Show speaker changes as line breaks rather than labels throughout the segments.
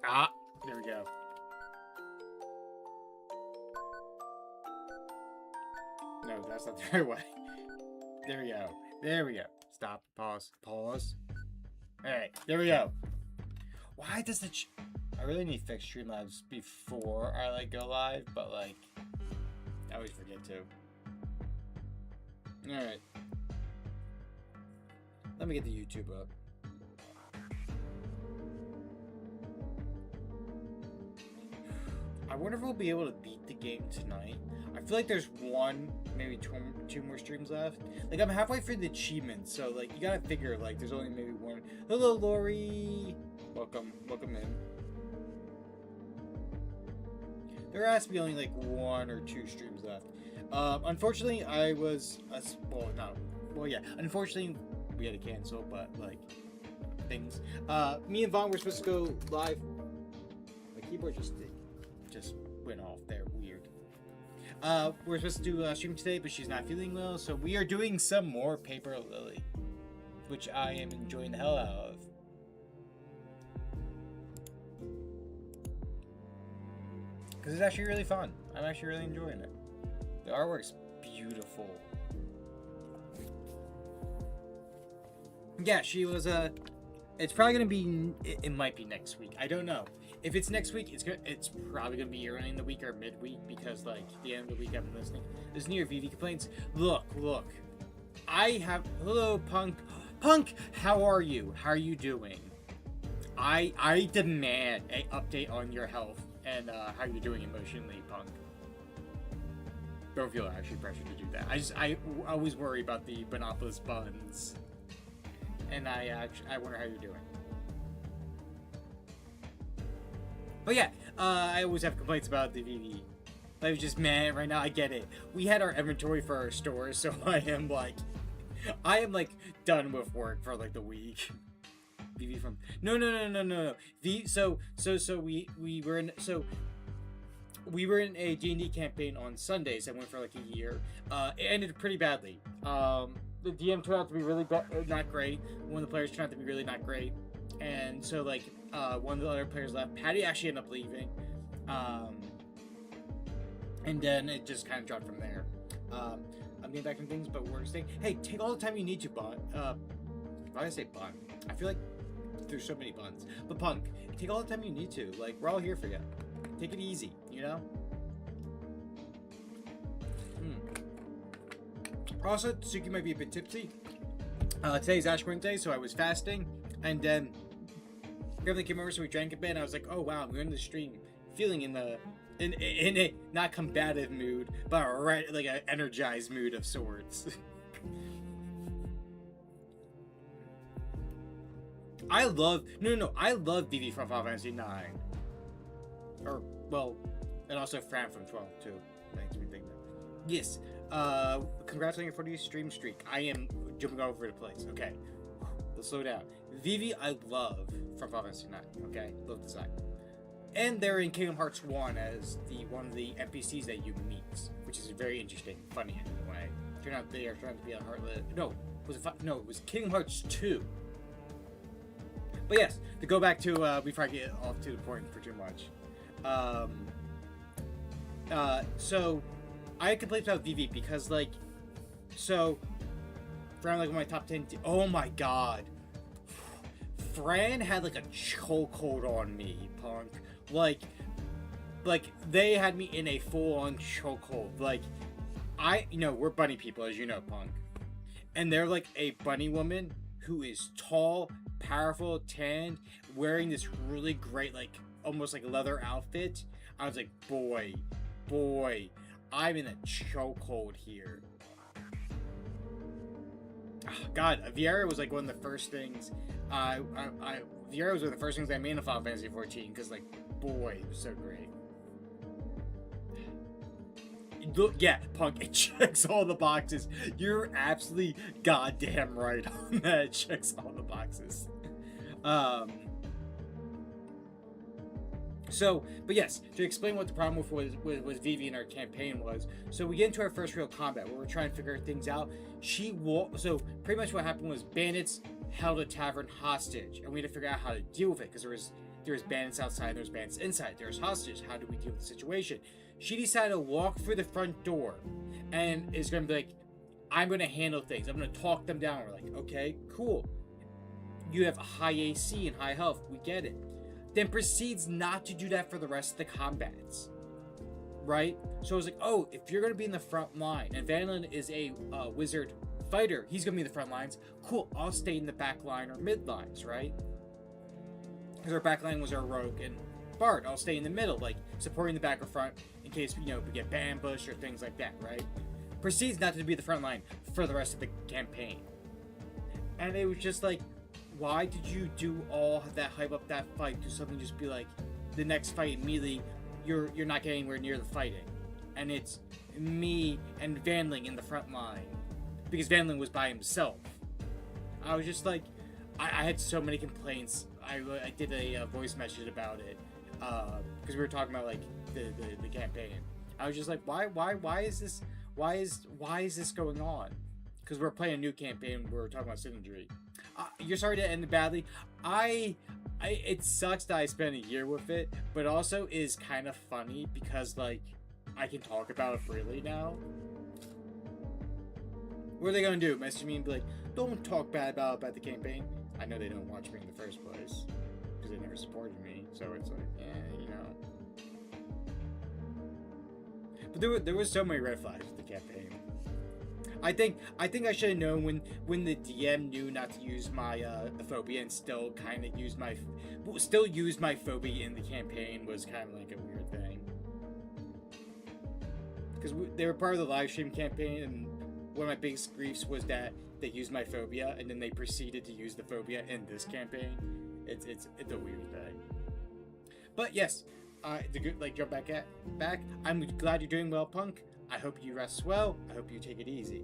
Ah, there we go. No, that's not the right way. There we go. There we go. Stop. Pause. Pause. Alright, there we go. Why does the... I really need to fix Streamlabs before I, like, go live, but, like, I always forget to. Alright. Let me get the YouTube up. I wonder if we'll be able to beat the game tonight. I feel like there's one, maybe two more streams left. Like, I'm halfway through the achievements, so, like, you gotta figure, like, there's only maybe one. Hello, Lori! Welcome in. There has to be only, like, one or two streams left. Unfortunately, I was, unfortunately, we had to cancel, but, like, things. Me and Vaughn were supposed to go live. My keyboard just went off there. Weird. We're supposed to do a stream today, but she's not feeling well, so we are doing some more Paper Lily, which I am enjoying the hell out of. Because it's actually really fun. I'm actually really enjoying it. The artwork's beautiful. Yeah, she was it's probably gonna be. It might be next week. I don't know. If it's next week, it's probably gonna be early in the week or midweek because like the end of the week I've been listening. This near VV complaints. Look. Hello, Punk. How are you? How are you doing? I demand a update on your health and how you're doing emotionally, Punk. Don't feel actually pressured to do that. I always worry about the Bonopolis buns, and I wonder how you're doing. But yeah, I always have complaints about the VV. I was just mad right now. I get it. We had our inventory for our store, so I am like done with work for like the week. VV from no. We were in a D&D campaign on Sundays that went for like a year. It ended pretty badly. The DM turned out to be really not great. One of the players turned out to be really not great. And so like one of the other players left. Patty actually ended up leaving. And then it just kind of dropped from there. I'm getting back from things, but we're saying, hey, take all the time you need to, Bun. Why did I say Bun? I feel like there's so many buns. But Punk, take all the time you need to. Like, we're all here for you. Take it easy, you know? Also, Tsuki might be a bit tipsy. Today's Ash Wednesday, so I was fasting. And then, everything came over, so we drank a bit, and I was like, oh wow, I'm going to the stream feeling in a not combative mood, but right, like an energized mood of sorts. I love Vivi from Final Fantasy 9. Or well, and also Fran from 12 too. Thanks for thinking that. Yes. Congrats on your 40 stream streak. I am jumping all over the place. Okay. Let's slow down. Vivi I love from Final Fantasy 9. Okay? Love the design. And they're in Kingdom Hearts 1 as one of the NPCs that you meet, which is very interesting, funny in a way. Turned out they are trying to be on Heartless. It was Kingdom Hearts 2. But yes, to go back to before I get off to the point for too much. So I had complaints about VV because Fran like my top 10. Oh my god, Fran had like a chokehold on me, Punk. Like they had me in a full-on chokehold. Like we're bunny people, as you know, Punk, and they're like a bunny woman who is tall, powerful, tanned, wearing this really great, like, almost like leather outfit. I was like, boy, I'm in a chokehold here. God, Viera was like one of the first things. Viera was one of the first things I made in Final Fantasy 14 because, like, boy, it was so great. Look, yeah, Punk, it checks all the boxes. You're absolutely goddamn right on that. It checks all the boxes. But yes, to explain what the problem with Vivi in our campaign was, so we get into our first real combat where we're trying to figure things out. So pretty much what happened was bandits held a tavern hostage, and we had to figure out how to deal with it because There's bandits outside, there's bandits inside, there's hostages. How do we deal with the situation? She decided to walk through the front door and is going to be like, I'm going to handle things. I'm going to talk them down. We're like, okay, cool. You have high AC and high health. We get it. Then proceeds not to do that for the rest of the combats. Right? So I was like, oh, if you're going to be in the front line, and Vanillin is a wizard fighter, he's going to be in the front lines. Cool, I'll stay in the back line or mid lines, right? Because our back line was our rogue and Bard. I'll stay in the middle, like supporting the back or front in case, we get ambushed or things like that, right? Proceeds not to be the front line for the rest of the campaign. And it was just like, why did you do all that hype up that fight to something just be like, the next fight immediately, you're not getting anywhere near the fighting. And it's me and Vanillin in the front line. Because Vanillin was by himself. I was just like, I had so many complaints. I did a voice message about it. Because we were talking about like the campaign. I was just like, why is this going on? Because we're playing a new campaign. We're talking about Synergy. You're sorry to end it badly. It sucks that I spent a year with it, but also is kind of funny because like I can talk about it freely now. What are they gonna do? Message me and be like, "Don't talk bad about the campaign." I know they don't watch me in the first place because they never supported me. So it's like, But there was so many red flags with the campaign. I think I should have known when the DM knew not to use my phobia and still kind of used my phobia in the campaign was kind of like a weird thing. Because they were part of the live stream campaign, and one of my biggest griefs was that they used my phobia and then they proceeded to use the phobia in this campaign. It's a weird thing. But yes, jump back. I'm glad you're doing well, Punk. I hope you rest well. I hope you take it easy.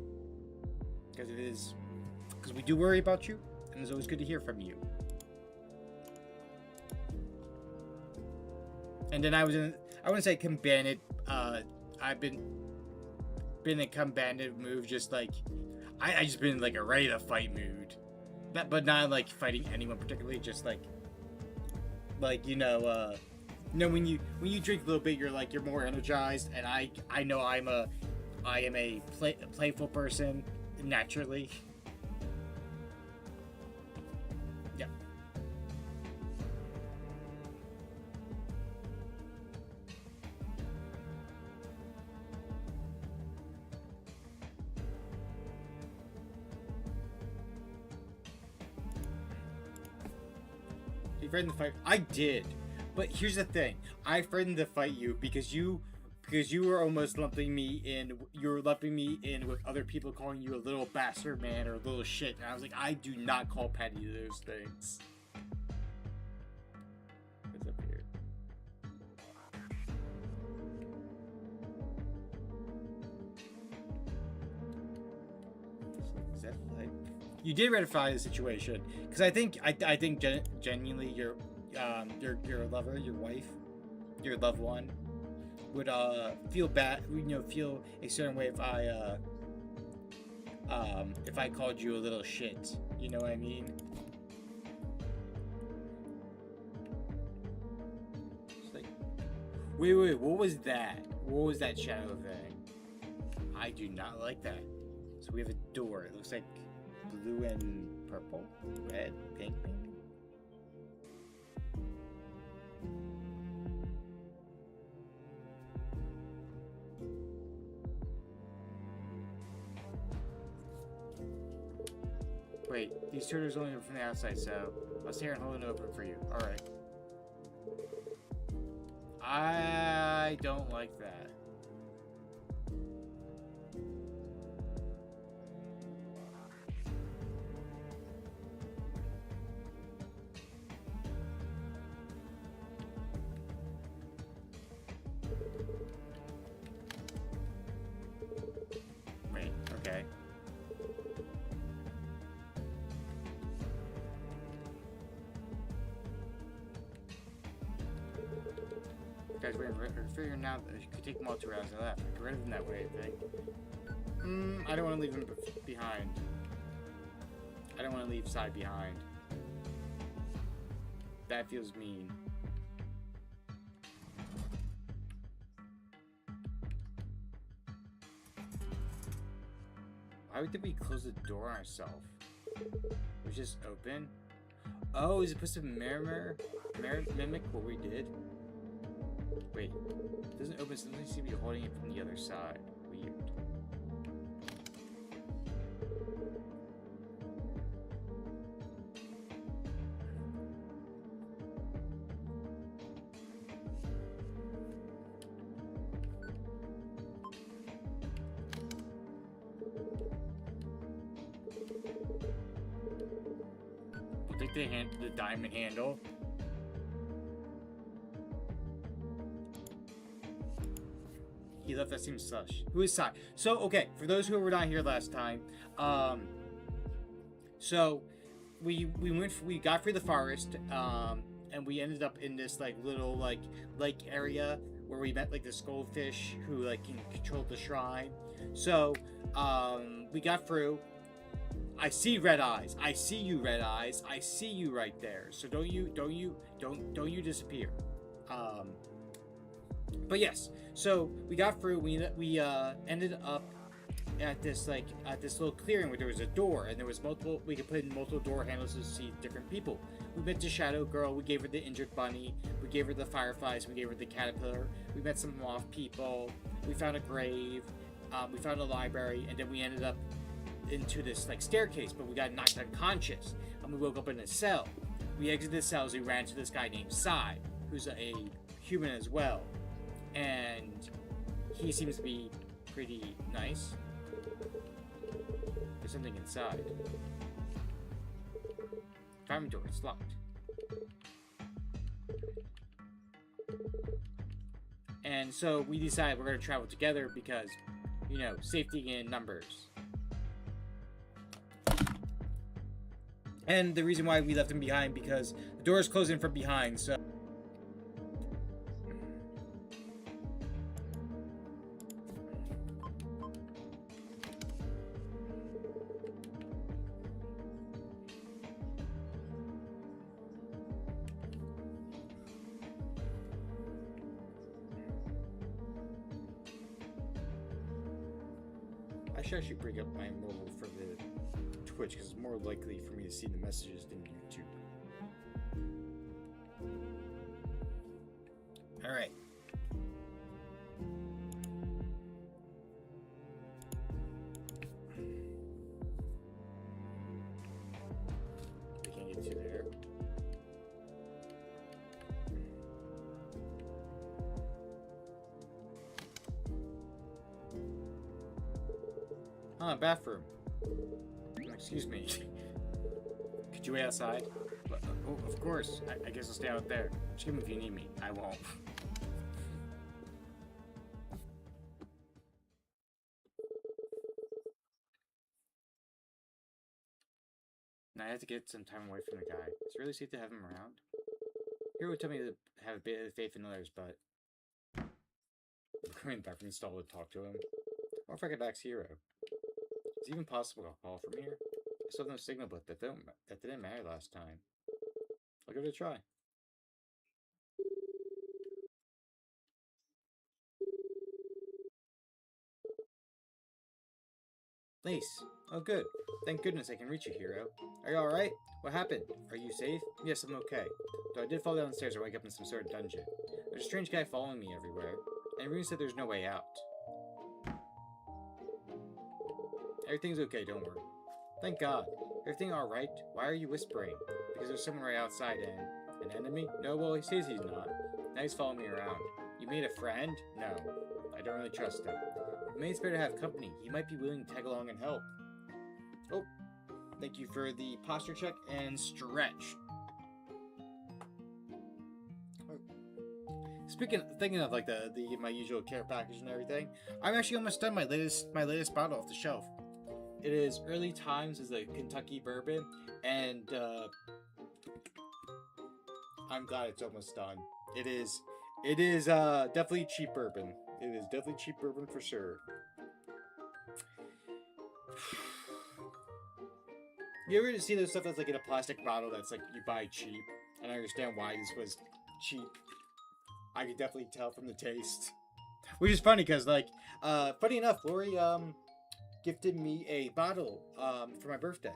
Because we do worry about you, and it's always good to hear from you. And then I wouldn't say combated. I've been in a combative move, just like I just been in like a ready to fight mood, but not like fighting anyone particularly. Just like when you drink a little bit, you're more energized, and I know I am a playful person naturally. Yeah. You ready to fight? I did. But here's the thing, I threatened to fight you because you were almost lumping me in. You were lumping me in with other people calling you a little bastard man or a little shit, and I was like, I do not call Patty those things. What's up here? Is that like you did ratify the situation? Because I think genuinely your lover, your wife, your loved one would feel bad, feel a certain way if I called you a little shit. You know what I mean? It's like, wait, what was that? What was that shadow thing? I do not like that. So we have a door. It looks like blue and purple, red, pink. Wait, these two doors only open from the outside, so I'll stay here and hold it open for you. Alright. I don't like that. Wait, okay. Guys, we're figuring out that you could take them all 2 rounds to the left. Get rid of them that way, I think. I don't want to leave them behind. I don't want to leave side behind. That feels mean. Why did we close the door on ourselves? It was just open. Oh, is it supposed to mimic what we did? Wait, it doesn't open. Something seems to be holding it from the other side. Weird. We'll take the diamond handle. He left. That seems sus. Who is Sai? So, okay, for those who were not here last time, so we got through the forest, and we ended up in this like little like lake area where we met like the skullfish who like controlled the shrine. So, we got through. I see red eyes. I see you, red eyes. I see you right there. So don't you disappear. But yes, so we got through. We ended up at this little clearing where there was a door and there was multiple. We could put in multiple door handles to see different people. We met the shadow girl. We gave her the injured bunny. We gave her the fireflies. We gave her the caterpillar. We met some moth people. We found a grave. We found a library, and then we ended up into this like staircase, but we got knocked unconscious, and we woke up in a cell. We exited the cells. We ran to this guy named Sai, who's a human as well. And he seems to be pretty nice. There's something inside. Farm door, it's locked. And so we decided we're going to travel together because, you know, safety in numbers. And the reason why we left him behind because the door is closing from behind, so... I should bring up my mobile for the Twitch because it's more likely for me to see the messages than YouTube. Alright. We can't get to there. Bathroom. Excuse me. Could you wait outside? Oh, of course. I guess I'll stay out there. Just give me if you need me. I won't. Now I have to get some time away from the guy. It's really safe to have him around. Hero would tell me to have a bit of faith in others, but I'm coming back from the stall to talk to him. Or if I get back to Hero. Is it even possible to call from here? I still have no signal, but that didn't matter last time. I'll give it a try. Lace. Oh, good. Thank goodness I can reach you, Hero. Are you alright? What happened? Are you safe? Yes, I'm okay. Though I did fall downstairs or wake up in some sort of dungeon. There's a strange guy following me everywhere. And Rune said there's no way out. Everything's okay, don't worry. Thank God. Everything alright? Why are you whispering? Because there's someone right outside and... An enemy? No, well, he says he's not. Now he's following me around. You made a friend? No. I don't really trust him. Maybe it's better to have company. He might be willing to tag along and help. Oh. Thank you for the posture check and stretch. Thinking of like my usual care package and everything, I'm actually almost done my latest bottle off the shelf. It is Early Times is a Kentucky bourbon, and I'm glad it's almost done. It is definitely cheap bourbon. It is definitely cheap bourbon for sure. You ever see those stuff that's like in a plastic bottle that's like you buy cheap? And I understand why this was cheap. I could definitely tell from the taste. Which is funny because, like, funny enough, Lori, gifted me a bottle for my birthday,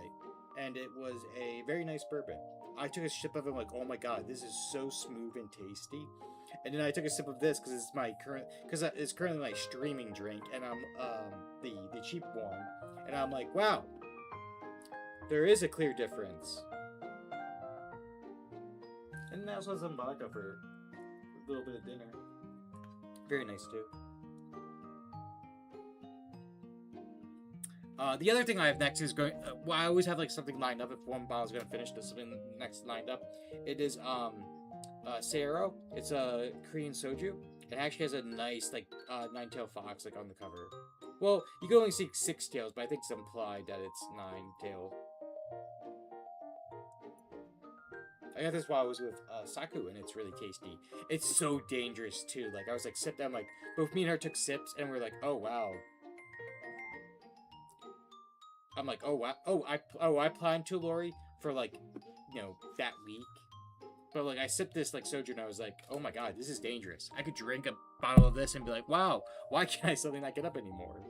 and it was a very nice bourbon. I took a sip of it, like, oh my god, this is so smooth and tasty. And then I took a sip of this because it's my current, because it's currently my streaming drink, and I'm the cheap one, and I'm like, wow, there is a clear difference. And I also have some vodka for a little bit of dinner. Very nice too. The other thing I have next is going. Well, I always have like something lined up. If one bottle's gonna finish, there's something next lined up. It is Seiro. It's a Korean soju. It actually has a nice like nine-tailed fox like on the cover. Well, you can only see 6 tails, but I think it's implied that it's 9-tailed. I got this while I was with Saku, and it's really tasty. It's so dangerous too. Like I was like sipped. I'm like both me and her took sips, and we're like, oh wow. I'm like, oh wow, I planned to Lori for like, you know, that week, but like I sipped this like soju, and I was like, oh my god, this is dangerous. I could drink a bottle of this and be like, wow, why can't I suddenly not get up anymore?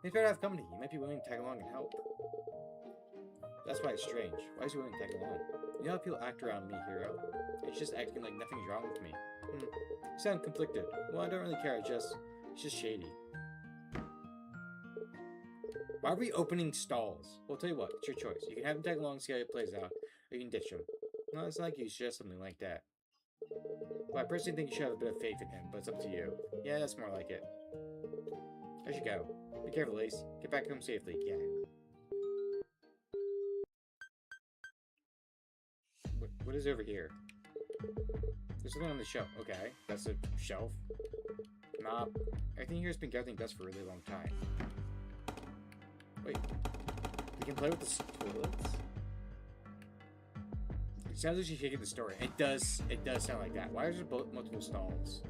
If you have company, you might be willing to tag along and help. That's why it's strange. Why is he willing to tag along? You know how people act around me, hero? It's just acting like nothing's wrong with me. You sound conflicted. Well, I don't really care. It's just shady. Why are we opening stalls? Well, I'll tell you what, it's your choice. You can have him tag along, see how it plays out, or you can ditch him. No, it's not like you suggest something like that. Well, I personally think you should have a bit of faith in him, but it's up to you. Yeah, that's more like it. I should go. Be careful, Ace. Get back home safely. Yeah. What is over here? There's something on the shelf. Okay, that's a shelf. Mop. Everything here has been gathering dust for a really long time. Wait, we can play with the toilets? It sounds like she's shaking the story. It does sound like that. Why is there multiple stalls?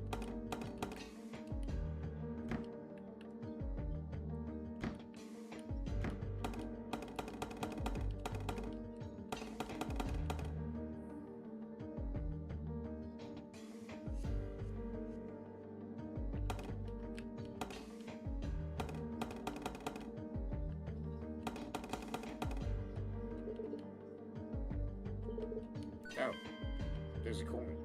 Oh, there's a coin.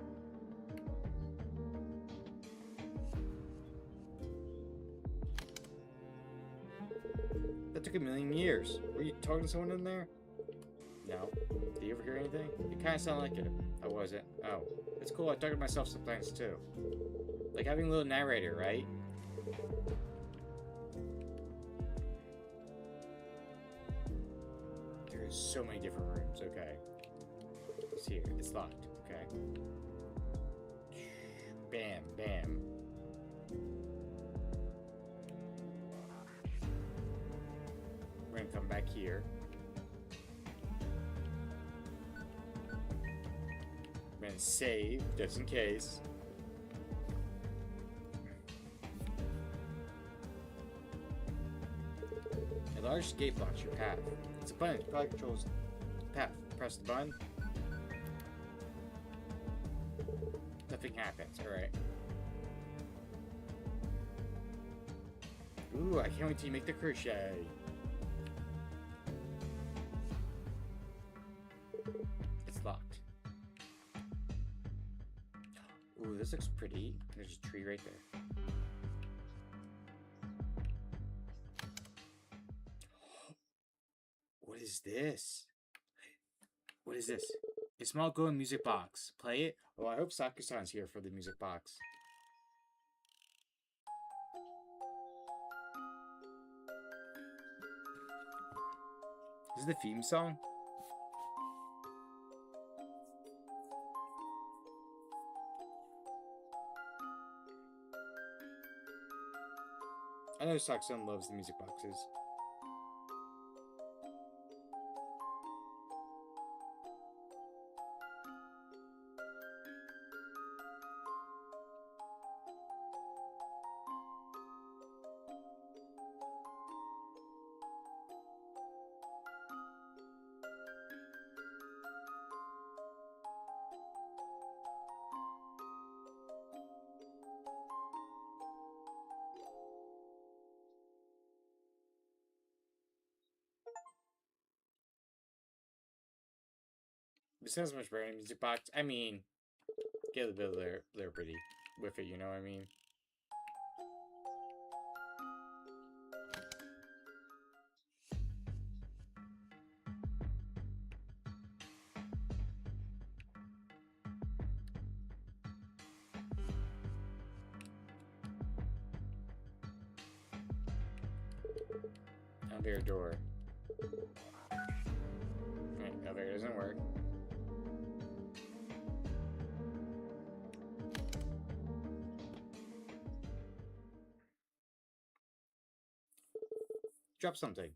That took 1,000,000 years. Were you talking to someone in there? No. Did you ever hear anything? It kind of sounded like it. How was it? Oh, it's cool. I talk to myself sometimes too. Like having a little narrator, right? There's so many different rooms. Okay. It's here. It's locked. Okay. Bam, bam. We're gonna come back here. We're gonna save, just in case. A large gate blocks your path. It's a button. It probably controls the path. Press the button. Nothing happens. Alright. Ooh, I can't wait till you make the crochet. It's locked. Ooh, this looks pretty. There's a tree right there. What is this? What is this? A small glowing music box. Play it? Oh, I hope Saku-san's here for the music box. Is this the theme song? I know Saku-san loves the music boxes. This has much better music box. I mean, get a bit of Liberty with it, you know what I mean? Elevator door. Right, elevator doesn't work. Drop something.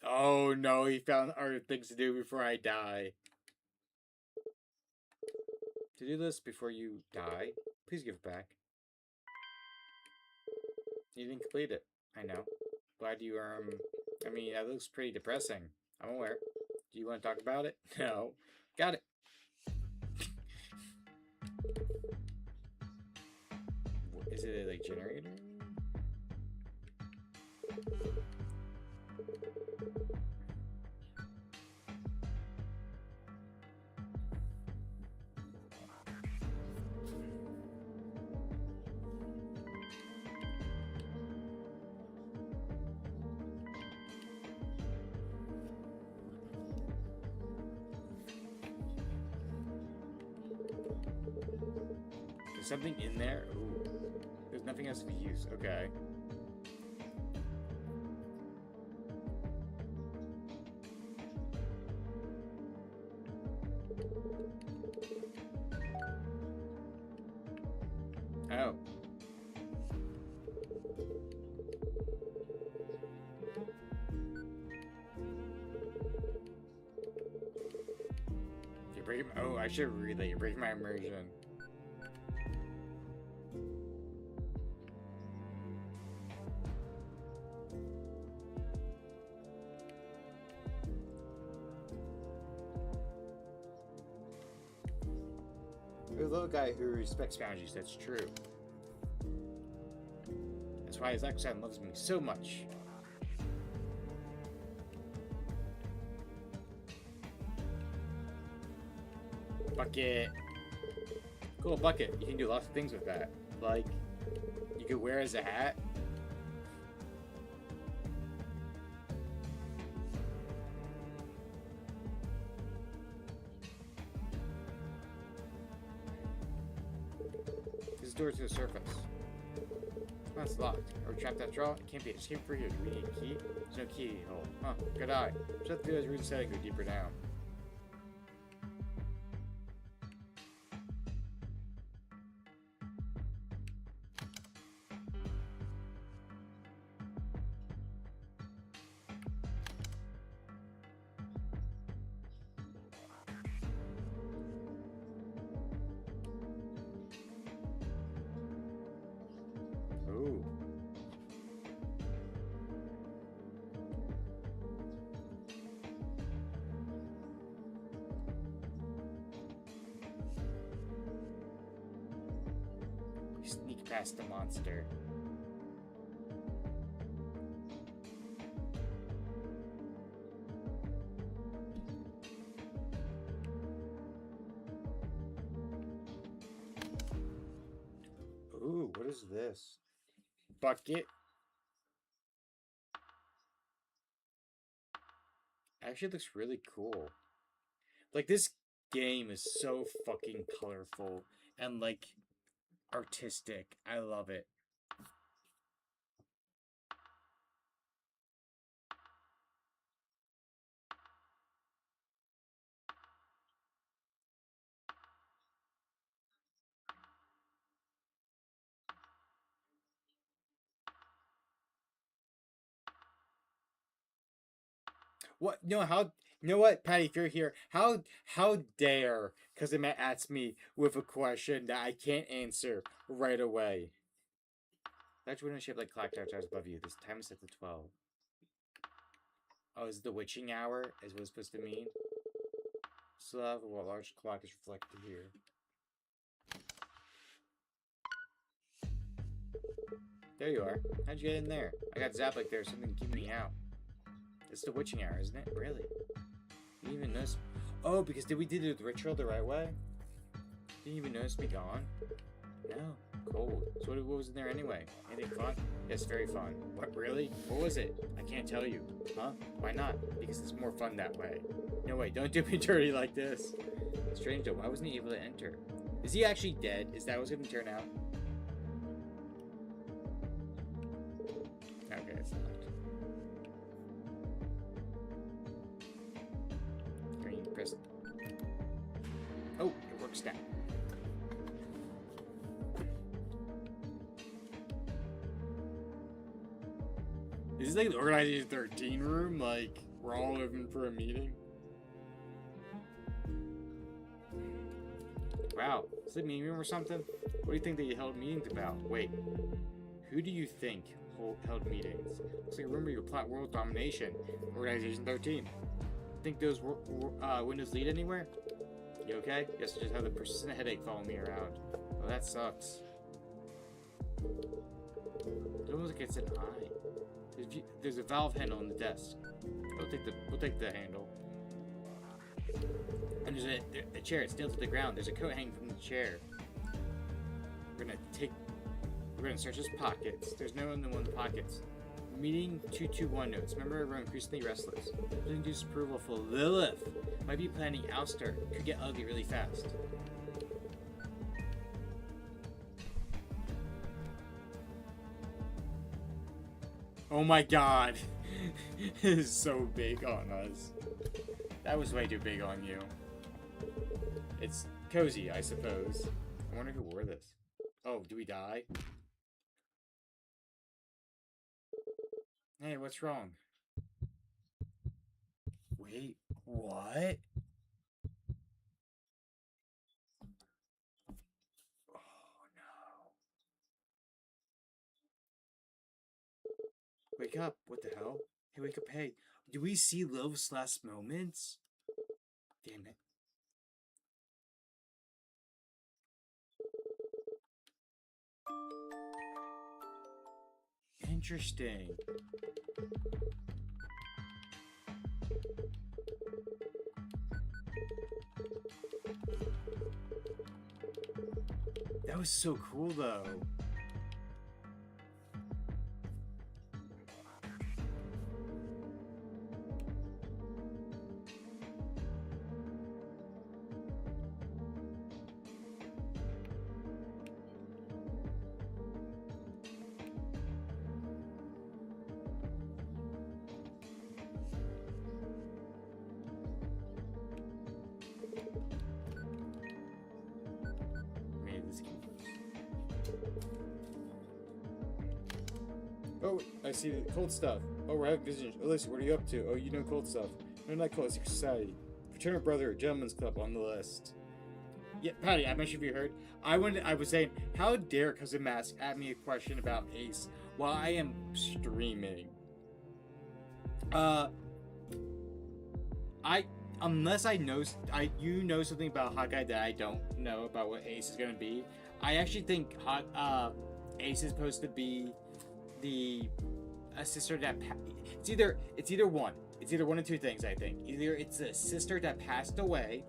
Oh no, he found other things to do before I die. To do this before you die, please give it back. You didn't complete it. I know. Glad you, I mean, that looks pretty depressing. I'm aware. Do you want to talk about it? No. Got it. Is it a, like, generator? There's something in there? Ooh. There's nothing else to use. Okay. Oh. You're breaking. Oh, I should read that. You're breaking my immersion. You're a little guy who respects boundaries. That's true. That's why his accent loves me so much. Bucket. Cool bucket. You can do lots of things with that. Like, you could wear as a hat. This is door to the surface. Oh, it's locked. Are we trapped after all? It can't be. Escape for here. Do we need a key? There's no keyhole. Huh. Good eye. Just do as Rude said and go deeper down. Ooh. We sneak past the monster. Ooh, what is this? Bucket. Actually looks really cool. Like, this game is so fucking colorful and, like, artistic. I love it. What? No, how? You know what, Patty? If you're here, how dare Kazuma ask me with a question that I can't answer right away? Large window shaped like clock towers above you. This time is set to 12. Oh, is it the witching hour? Is what it's supposed to mean? So, a large clock is reflected here. There you are. How'd you get in there? I got zapped like there's something keeping me out. It's the witching hour, isn't it? Really? You even notice? Oh, because did we do the ritual the right way? Didn't even notice me gone? No. Cold. So what was in there anyway? Anything fun? Yes, very fun. What, really? What was it? I can't tell you. Huh? Why not? Because it's more fun that way. No, wait, don't do me dirty like this. Strange though, why wasn't he able to enter? Is he actually dead? Is that what's gonna turn out? Okay, it's not. Green, press. Oh, it works now. Is this like the Organization 13 room? Like, we're all looking for a meeting? Wow, is it a meeting room or something? What do you think they held meetings about? Wait, who do you think held meetings? Looks like a room where you plot world domination. Organization 13. Think those windows lead anywhere? You okay? Yes, I just have a persistent headache following me around. Oh, that sucks. It almost like it's an eye. There's a valve handle on the desk. We'll take the handle. And there's a chair. It's nailed to the ground. There's a coat hanging from the chair. We're gonna search his pockets. There's no one in the pockets. Meeting 221 notes. Remember, everyone increasingly restless. Losing disapproval for Lilith. Might be planning ouster. Could get ugly really fast. Oh my god. It is so big on us. That was way too big on you. It's cozy, I suppose. I wonder who wore this. Oh, do we die? Hey, what's wrong? Wait, what? Oh no. Wake up, what the hell? Hey, wake up, hey. Do we see Lilith's last moments? Damn it. Interesting. That was so cool, though. Oh, I see the cold stuff. Oh, we're having visitors. Alyssa, what are you up to? Oh, you know cold stuff. No, not cold. Secret society. Fraternal brother, gentleman's club on the list. Yeah, Patty, I'm not sure if you heard. I was saying, how dare Cousin Mask ask me a question about Ace while I am streaming? Unless you know something about Hawkeye that I don't know about what Ace is gonna be. I actually think Ace is supposed to be a sister that it's either one of two things. I think either it's a sister that passed away,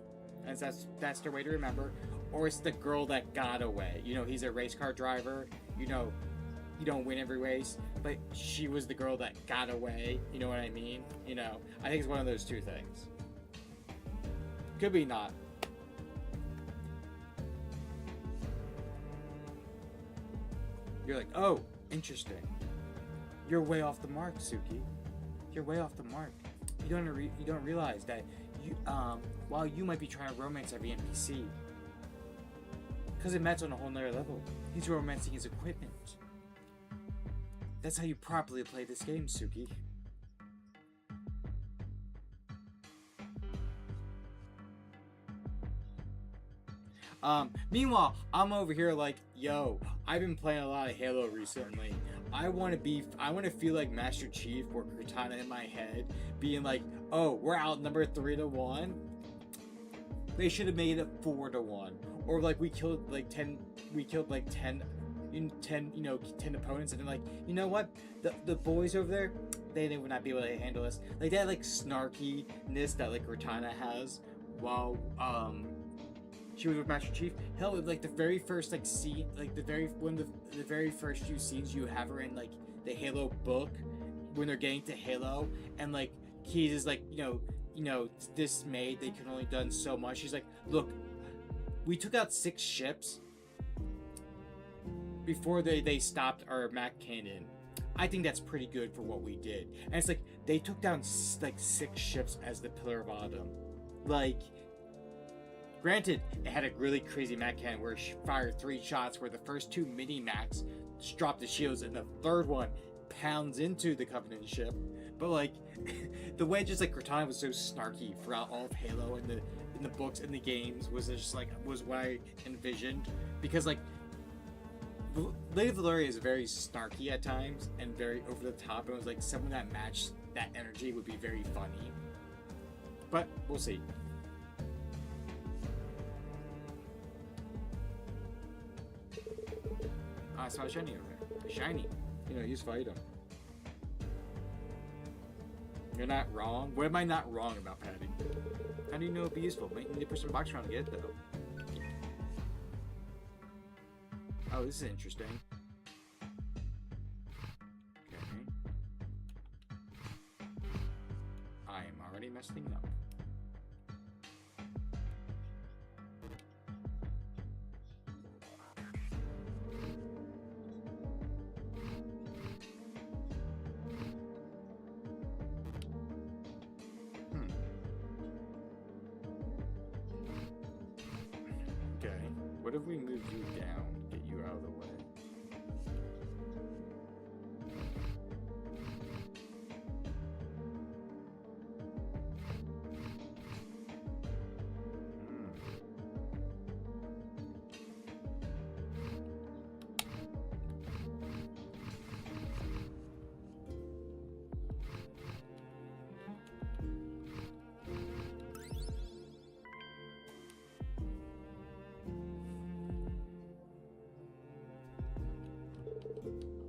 and that's their way to remember, or it's the girl that got away. You know, he's a race car driver. You know, you don't win every race, but she was the girl that got away. You know what I mean? You know, I think it's one of those two things. Could be not. You're like, oh, interesting. You're way off the mark, Suki. You're way off the mark. You don't realize that while you might be trying to romance every NPC, Cousin Matt's on a whole nother level. He's romancing his equipment. That's how you properly play this game, Suki. Meanwhile, I'm over here like, yo, I've been playing a lot of Halo recently. I want to feel like Master Chief or Cortana in my head, being like, oh, we're outnumbered 3-1. They should have made it 4-1, or like we killed like 10 opponents, and then like, you know what, the boys over there, they would not be able to handle us. Like that like snarkiness that like Cortana has while she was with Master Chief. Hell, like the very first like scene, like the very first few scenes you have her in like the Halo book when they're getting to Halo, and like Keyes is like dismayed they could only done so much. She's like, look, we took out 6 ships before they stopped our Mac cannon. I think that's pretty good for what we did. And it's like they took down like 6 ships as the Pillar of Autumn. Like, granted, it had a really crazy Mac cannon where she fired 3 shots, where the first 2 mini Macs dropped the shields, and the third one pounds into the Covenant ship. But like, the way just like Cortana was so snarky throughout all of Halo in the books and the games was just like was what I envisioned, because like Lady Valeria is very snarky at times and very over the top, and it was like someone that matched that energy would be very funny. But we'll see. I saw a shiny over there. A shiny. Useful item. You're not wrong. What am I not wrong about, Patty? How do you know it'd be useful? Might need to push some box around to get it, though. Oh, this is interesting. Okay. I am already messing up. Okay. What if we move you down? Get you out of the way.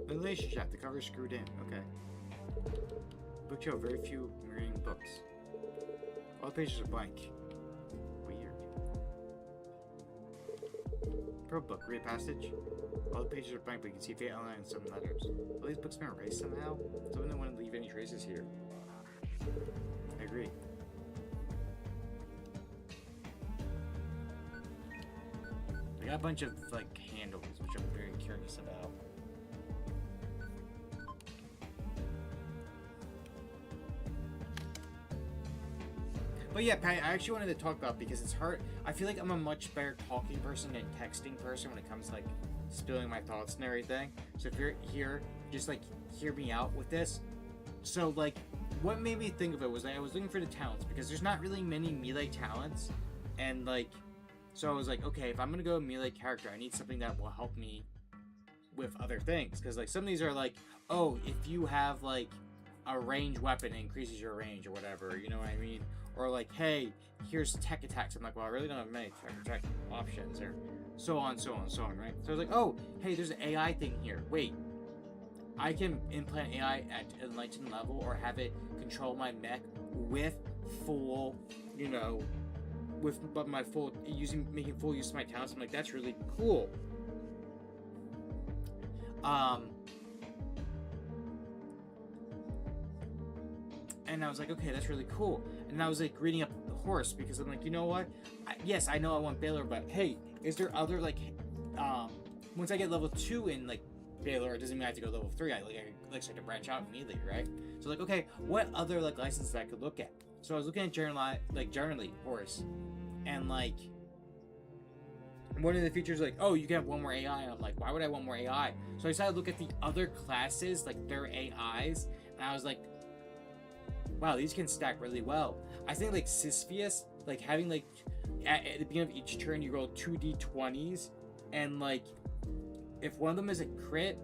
Relationship, the cover screwed in. Okay. Book show, very few marine books. All the pages are blank. Weird. Pro book, read a passage. All the pages are blank, but you can see fate outline in some letters. All these books been erased somehow? Someone don't want to leave any traces here. I agree. I got a bunch of like handles, which I'm very curious about. But yeah, Pat, I actually wanted to talk about, because it's hard. I feel like I'm a much better talking person than texting person when it comes to like spilling my thoughts and everything. So if you're here, just like hear me out with this. So like, what made me think of it was I was looking for the talents, because there's not really many melee talents, and like, so I was like, okay, if I'm gonna go melee character, I need something that will help me with other things, because like some of these are like, oh, if you have like a range weapon, it increases your range or whatever, you know what I mean? Or like, hey, here's tech attacks. I'm like, well, I really don't have many tech attack options, or so on, so on, so on, right? So I was like, oh, hey, there's an AI thing here. Wait, I can implant AI at enlightened level, or have it control my mech with full, making full use of my talents. I'm like, that's really cool. And I was like, okay, that's really cool. And I was like reading up the horse, because I'm like, you know what? Yes, I know I want Baylor, but hey, is there other like, once I get level 2 in like Baylor, it doesn't mean I have to go level 3. I start to branch out immediately, right? So like, okay, what other like licenses I could look at? So I was looking at generally horse, and like one of the features like, oh, you can have one more AI. And I'm like, why would I want more AI? So I decided to look at the other classes, like their AIs, and I was like, wow, these can stack really well. I think like Sisyphus, like having like at the beginning of each turn you roll 2d20s, and like if one of them is a crit,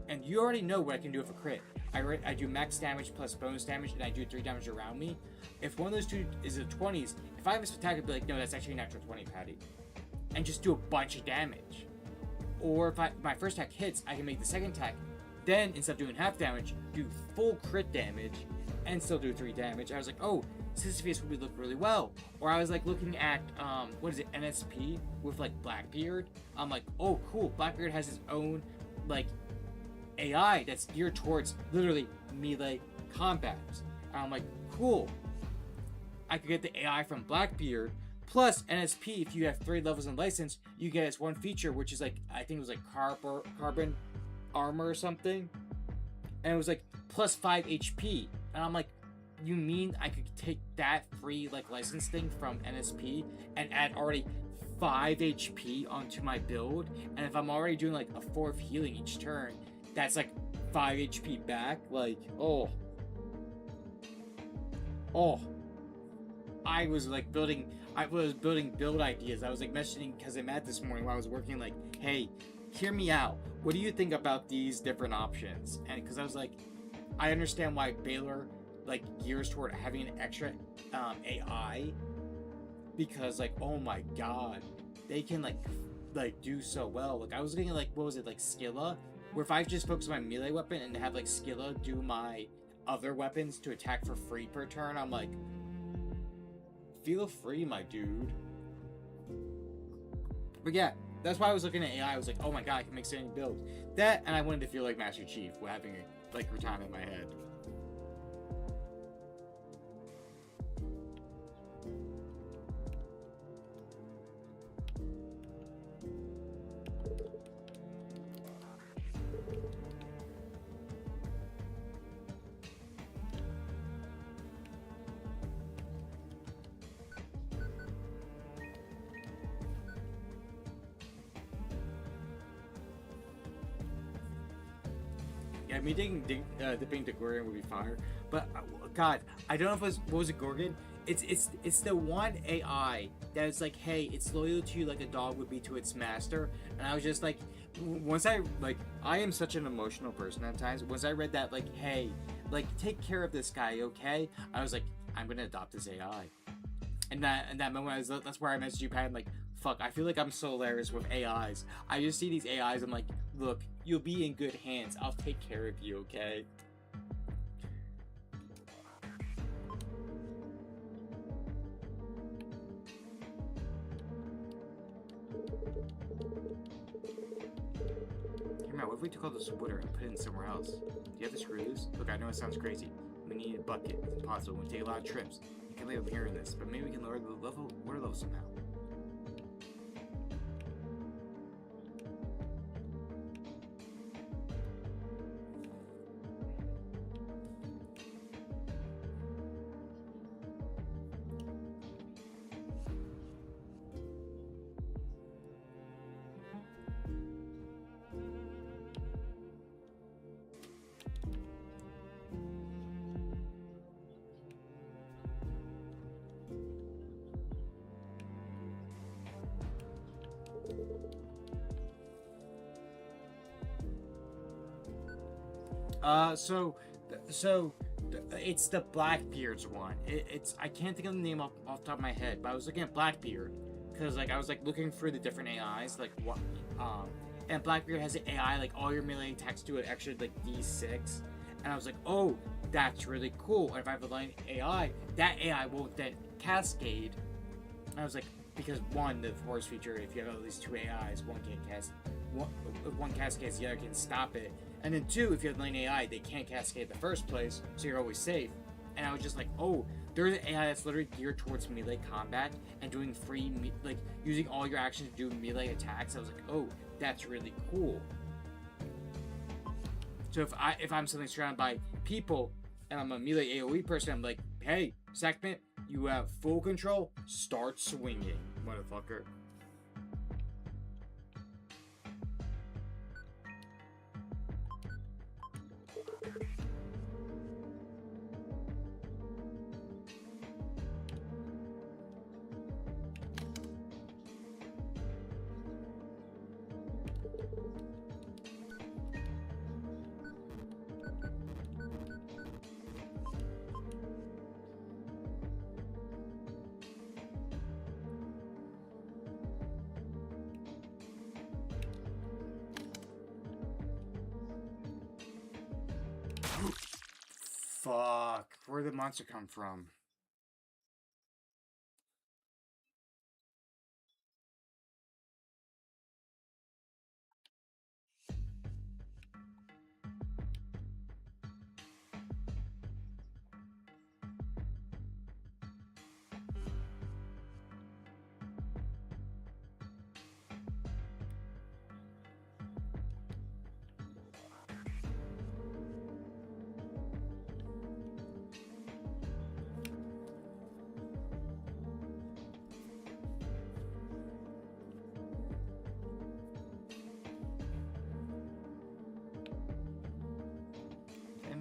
and you already know what I can do with a crit. I do max damage plus bonus damage, and I do 3 damage around me. If one of those two is a 20s, if I have a spectacular, I'd be like, no, that's actually a natural 20, Patty, and just do a bunch of damage. Or if my first attack hits, I can make the second attack, then instead of doing half damage, do full crit damage, and still do 3 damage. I was like, oh, Sisyphus would look really well. Or I was like looking at what is it, NSP with like Blackbeard. I'm like, oh cool, Blackbeard has his own like AI that's geared towards literally melee combat. And I'm like, cool. I could get the AI from Blackbeard plus NSP. If you have 3 levels in license, you get this one feature which is like, I think it was like carbon armor or something, and it was like plus 5 HP. And I'm like, you mean I could take that free like license thing from NSP and add already 5 HP onto my build? And if I'm already doing like a 4 of healing each turn, that's like 5 HP back. Like, oh, I was building build ideas. I was like messaging Kazemat this morning while I was working, like, hey, hear me out. What do you think about these different options? And because I was like, I understand why Baylor like gears toward having an extra AI, because like, oh my god, they can like do so well. Like I was looking at like, what was it, like Skilla, where if I just focus on my melee weapon and have like Skilla do my other weapons to attack for free per turn, I'm like, feel free, my dude. But yeah, that's why I was looking at AI. I was like, oh my god, I can make so many builds. That, and I wanted to feel like Master Chief with having like Cortana in my head. Yeah, me dipping to Gorgon would be fire. But God, I don't know if it was, what was it, Gorgon? It's the one AI that is like, hey, it's loyal to you like a dog would be to its master. And I was just like, once I am such an emotional person at times. Once I read that, like, hey, like take care of this guy, okay? I was like, I'm gonna adopt this AI. And that moment, that's where I messaged you, Pat. I'm like, fuck, I feel like I'm so hilarious with AIs. I just see these AIs. I'm like, look, you'll be in good hands. I'll take care of you, okay? Hey man, what if we took all this water and put it in somewhere else? Do you have the screws? Look, I know it sounds crazy. We need a bucket. It's impossible. We take a lot of trips. I can't believe I'm hearing this, but maybe we can lower the water level somehow. So it's the Blackbeard's one. It's I can't think of the name off the top of my head, but I was looking at Blackbeard because like I was like looking through the different AIs, like what and Blackbeard has an AI like all your melee attacks do an extra like D6, and I was like, oh, that's really cool. And if I have a line AI, that AI will then cascade. And I was like, because one, the force feature, if you have at least 2 AIs, one can cast one cascades, the other can stop it. And then 2, if you have lane AI, they can't cascade in the first place, so you're always safe. And I was just like, oh, there's an AI that's literally geared towards melee combat and doing free, like, using all your actions to do melee attacks. I was like, oh, that's really cool. So if I'm suddenly surrounded by people and I'm a melee AoE person, I'm like, hey, Sackman, you have full control, start swinging, motherfucker. Fuck, where'd the monster come from?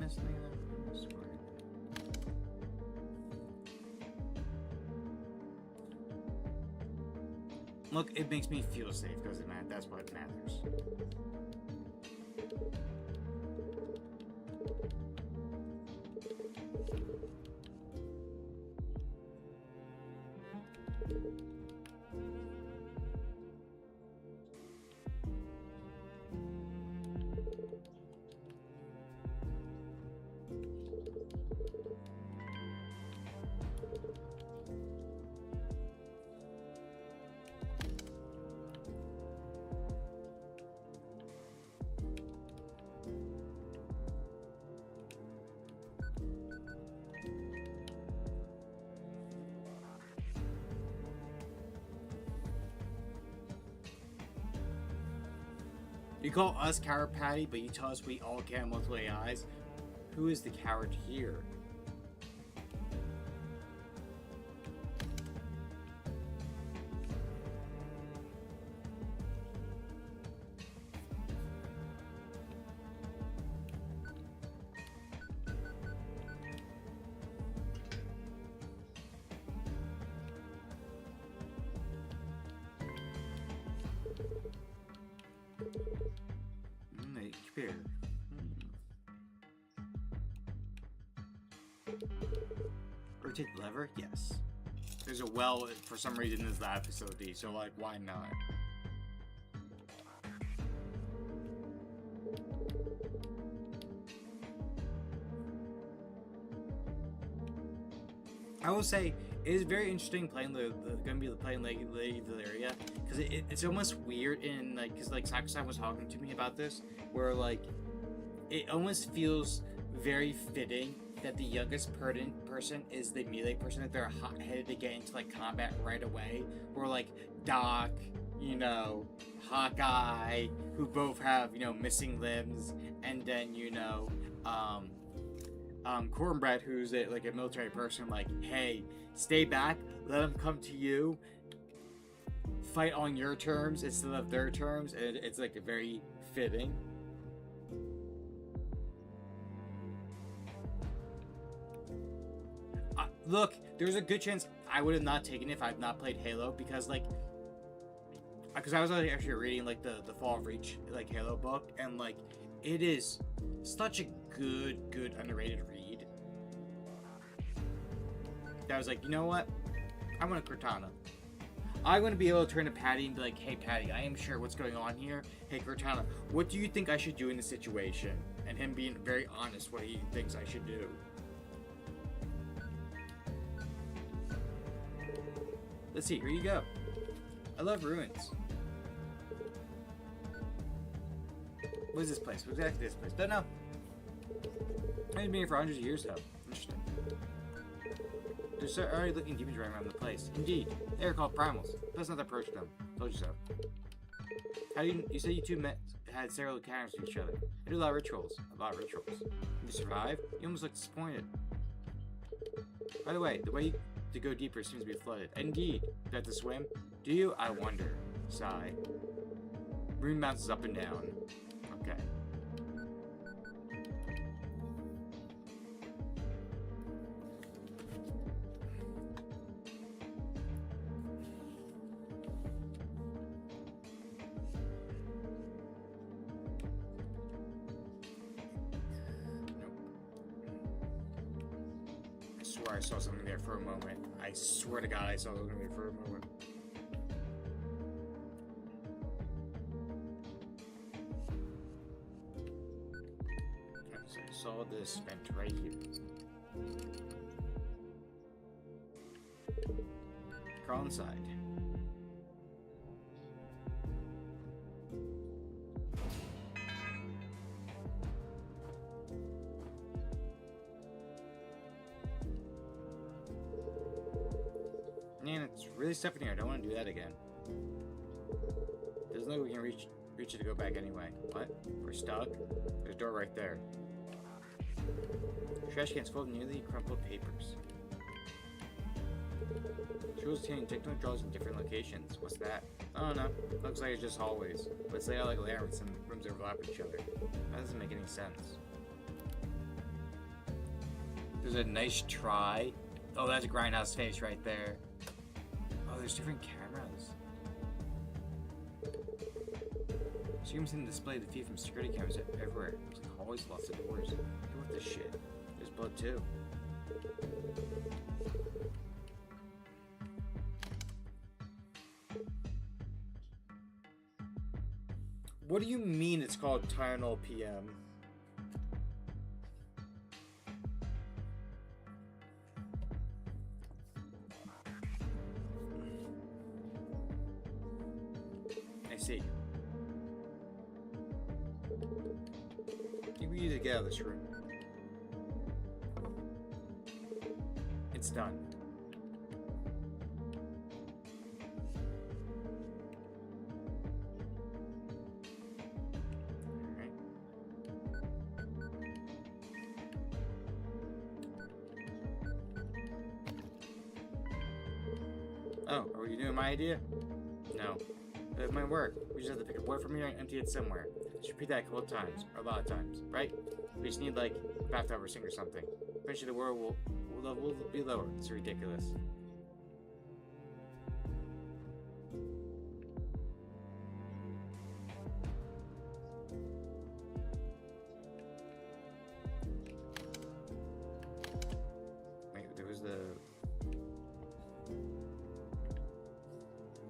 miss anything? I swear. Look, it makes me feel safe because that's what matters. You call us Coward Patty, but you tell us we all can multiple AIs. Who is the coward here? Computer. Rotate the lever? Yes. There's a well for some reason in this lab facility, so like, why not? I will say it is very interesting playing playing Lady Valeria because it's almost weird in like because like Sakusan was talking to me about this where like it almost feels very fitting that the youngest person is the melee person that they're hot-headed to get into like combat right away. Where like Doc, you know, Hawkeye, who both have missing limbs, and then Cornbread, who's like a military person, like, hey, stay back, let them come to you, fight on your terms instead of their terms, and it's like a very fitting. Look, there's a good chance I would have not taken it if I'd not played Halo, because I was actually reading like the Fall of Reach like Halo book, and like it is such a good underrated read. That I was like, you know what? I want a Cortana. I want to be able to turn to Patty and be like, hey Patty, I am sure what's going on here. Hey Cortana, what do you think I should do in this situation? And him being very honest what he thinks I should do. Let's see, here you go. I love ruins. What is this place? What's exactly this place? Don't know. I've been here for hundreds of years though. Interesting. There's already looking demons running around the place. Indeed. They are called primals. Let's not approach them. Told you so. How do you said you two had several encounters with each other. I do a lot of rituals. You survive? You almost look disappointed. By the way to go deeper seems to be flooded. Indeed. Do you have to swim? Do you? I wonder. Sigh. Rune bounces up and down. Okay. I saw something there for a moment. I swear to God, I saw something there for a moment. Okay, so I saw this vent right here. Crawl inside. Man, it's really stuffy in here. I don't want to do that again. There's no way we can reach it to go back anyway. What? We're stuck? There's a door right there. Trash cans full of nearly crumpled papers. Tools containing techno drawers in different locations. What's that? I don't know. Looks like it's just hallways. But it's laid out like a layer with some rooms overlapping each other. That doesn't make any sense. There's a nice try. Oh, that's a Grindhouse face right there. Oh, there's different cameras. Streams in display the feed from security cameras everywhere. There's like always lots of doors. Look at this shit. There's blood too. What do you mean it's called Tylenol PM? I see. I think we need to get out of this room. It's done. Oh, are you doing my idea? No. But it might work. We just have to pick a board from here and empty it somewhere. Just repeat that a couple of times, or a lot of times, right? We just need, like, a bathtub or sink or something. Eventually the world will be lower. It's ridiculous. Wait, there was the...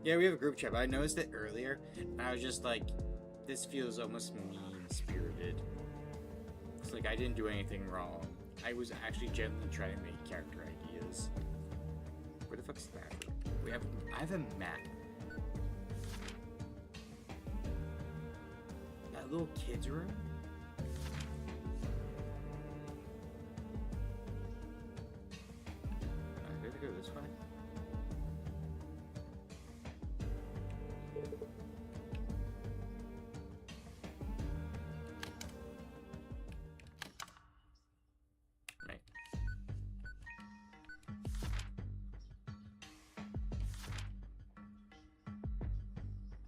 Yeah, we have a group chat, but I noticed it earlier, and I was just like, this feels almost mean-spirited. It's like I didn't do anything wrong. I was actually genuinely trying to make character ideas. Where the fuck's that? I have a map. That little kid's room? I gotta go this way.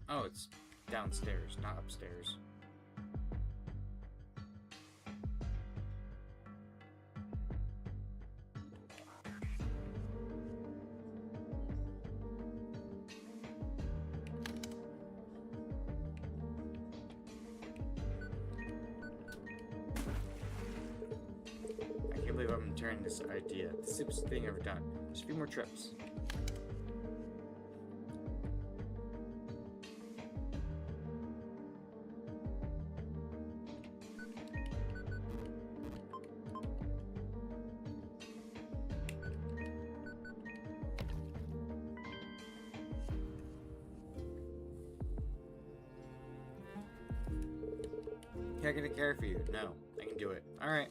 Oh, it's downstairs, not upstairs. I can't believe I'm turning this idea. The stupidest thing ever done. Just a few more trips. Can I get a care for you? No, I can do it. All right.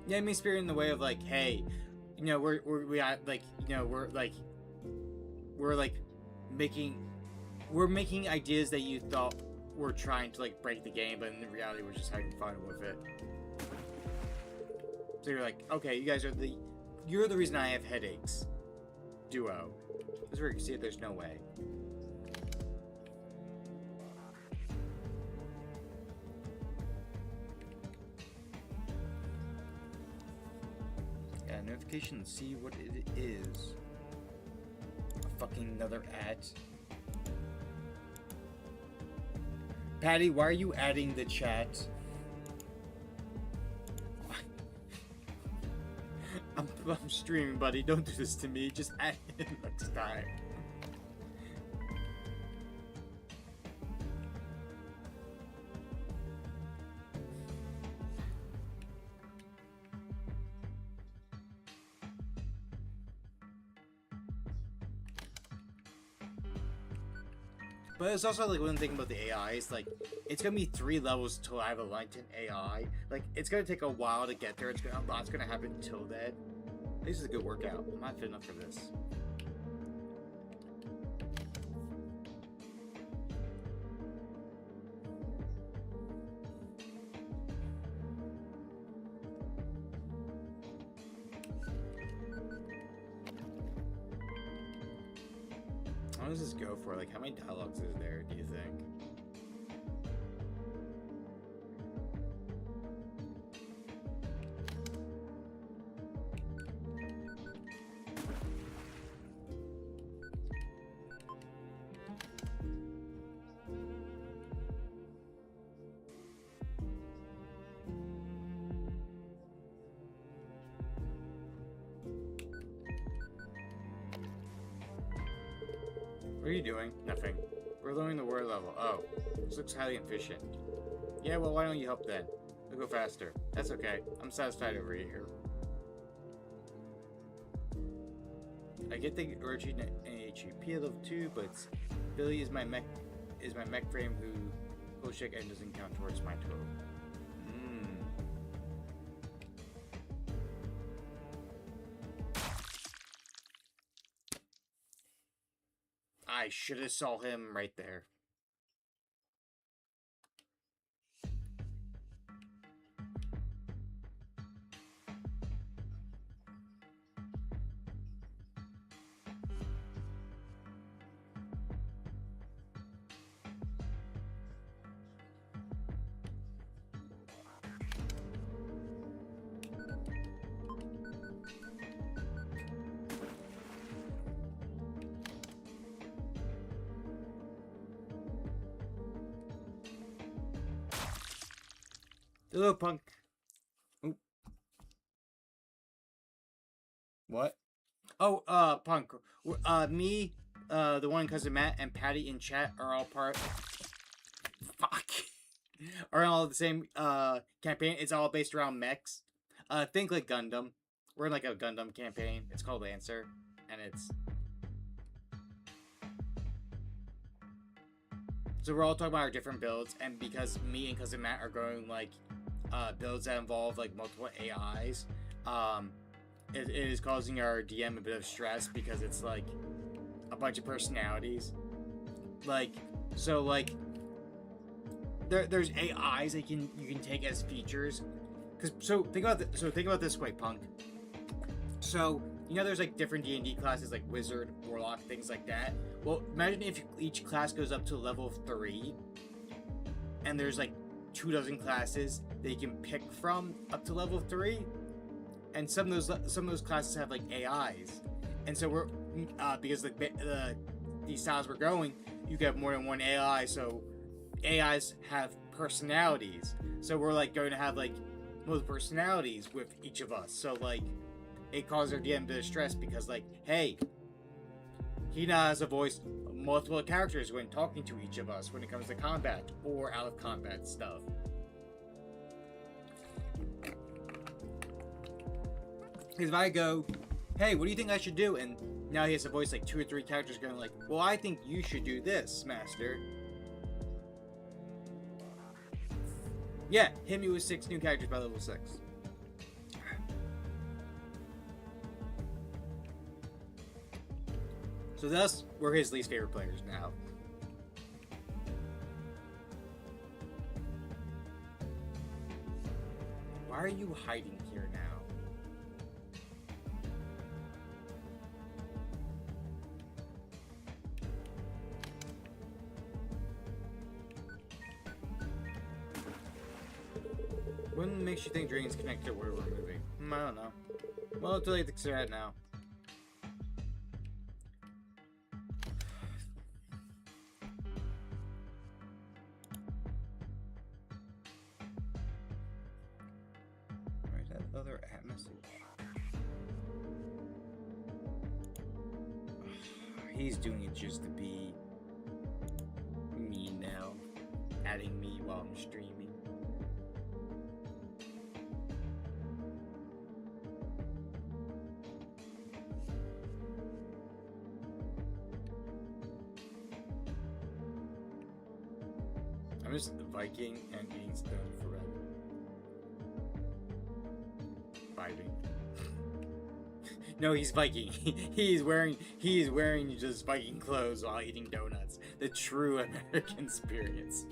Yeah, me spirit in the way of like, hey, you know, we're making ideas that you thought were trying to like break the game, but in reality we're just having fun with it. So you're like, okay, you're the reason I have headaches. Duo. This is where you can see it. There's no way. Notification, see what it is. A fucking another ad. Patty, why are you adding the chat? I'm streaming, buddy. Don't do this to me. Just add it next time. But it's also like one thing about the AI is like it's gonna be 3 levels till I have a enlightened AI. Like it's gonna take a while to get there. A lot's gonna happen till then. This is a good workout. I'm not fit enough for this. How does this go for? Like, how many dialogues is there, do you think? What are you doing? Nothing. We're lowering the water level. Oh, this looks highly efficient. Yeah, well, why don't you help then? We'll go faster. That's okay. I'm satisfied over here. I get the urging HEP level 2, but Billy is my mech frame who will check and doesn't count towards my total. I should have saw him right there. Hello, punk. Oop. What? Oh, punk. Me, the one cousin Matt, and Patty in chat are all part. Fuck. Are all the same campaign. It's all based around mechs. Think like Gundam. We're in like a Gundam campaign. It's called Lancer, and it's. So we're all talking about our different builds, and because me and cousin Matt are going like builds that involve like multiple AIs, it is causing our DM a bit of stress because it's like a bunch of personalities. Like, so like there's AIs that you can take as features. So think about this way, punk. So you know there's like different D&D classes like wizard, warlock, things like that. Well, imagine if each class goes up to level 3, and there's like 24 classes that you can pick from up to level 3, and some of those classes have like AIs, and so we're because these styles we're going, you get more than one AI, so AIs have personalities, so we're like going to have like multiple personalities with each of us, so like it causes our DM a bit of stress because like, hey, he now has to voice multiple characters when talking to each of us when it comes to combat or out of combat stuff. Because if I go, hey, what do you think I should do? And now he has to voice like 2 or 3 characters going like, well, I think you should do this, master. Yeah, hit me with 6 new characters by level 6. So thus, we're his least favorite players now. Why are you hiding here now? What makes you think Dragon's connected to where we're moving? I don't know. Well, it's too late to consider that now. Where's that other app message? He's doing it just to be mean now. Adding me while I'm streaming. I'm just Viking and eating stone for red. Vibing. No, he's Viking. He's wearing just Viking clothes while eating donuts. The true American experience.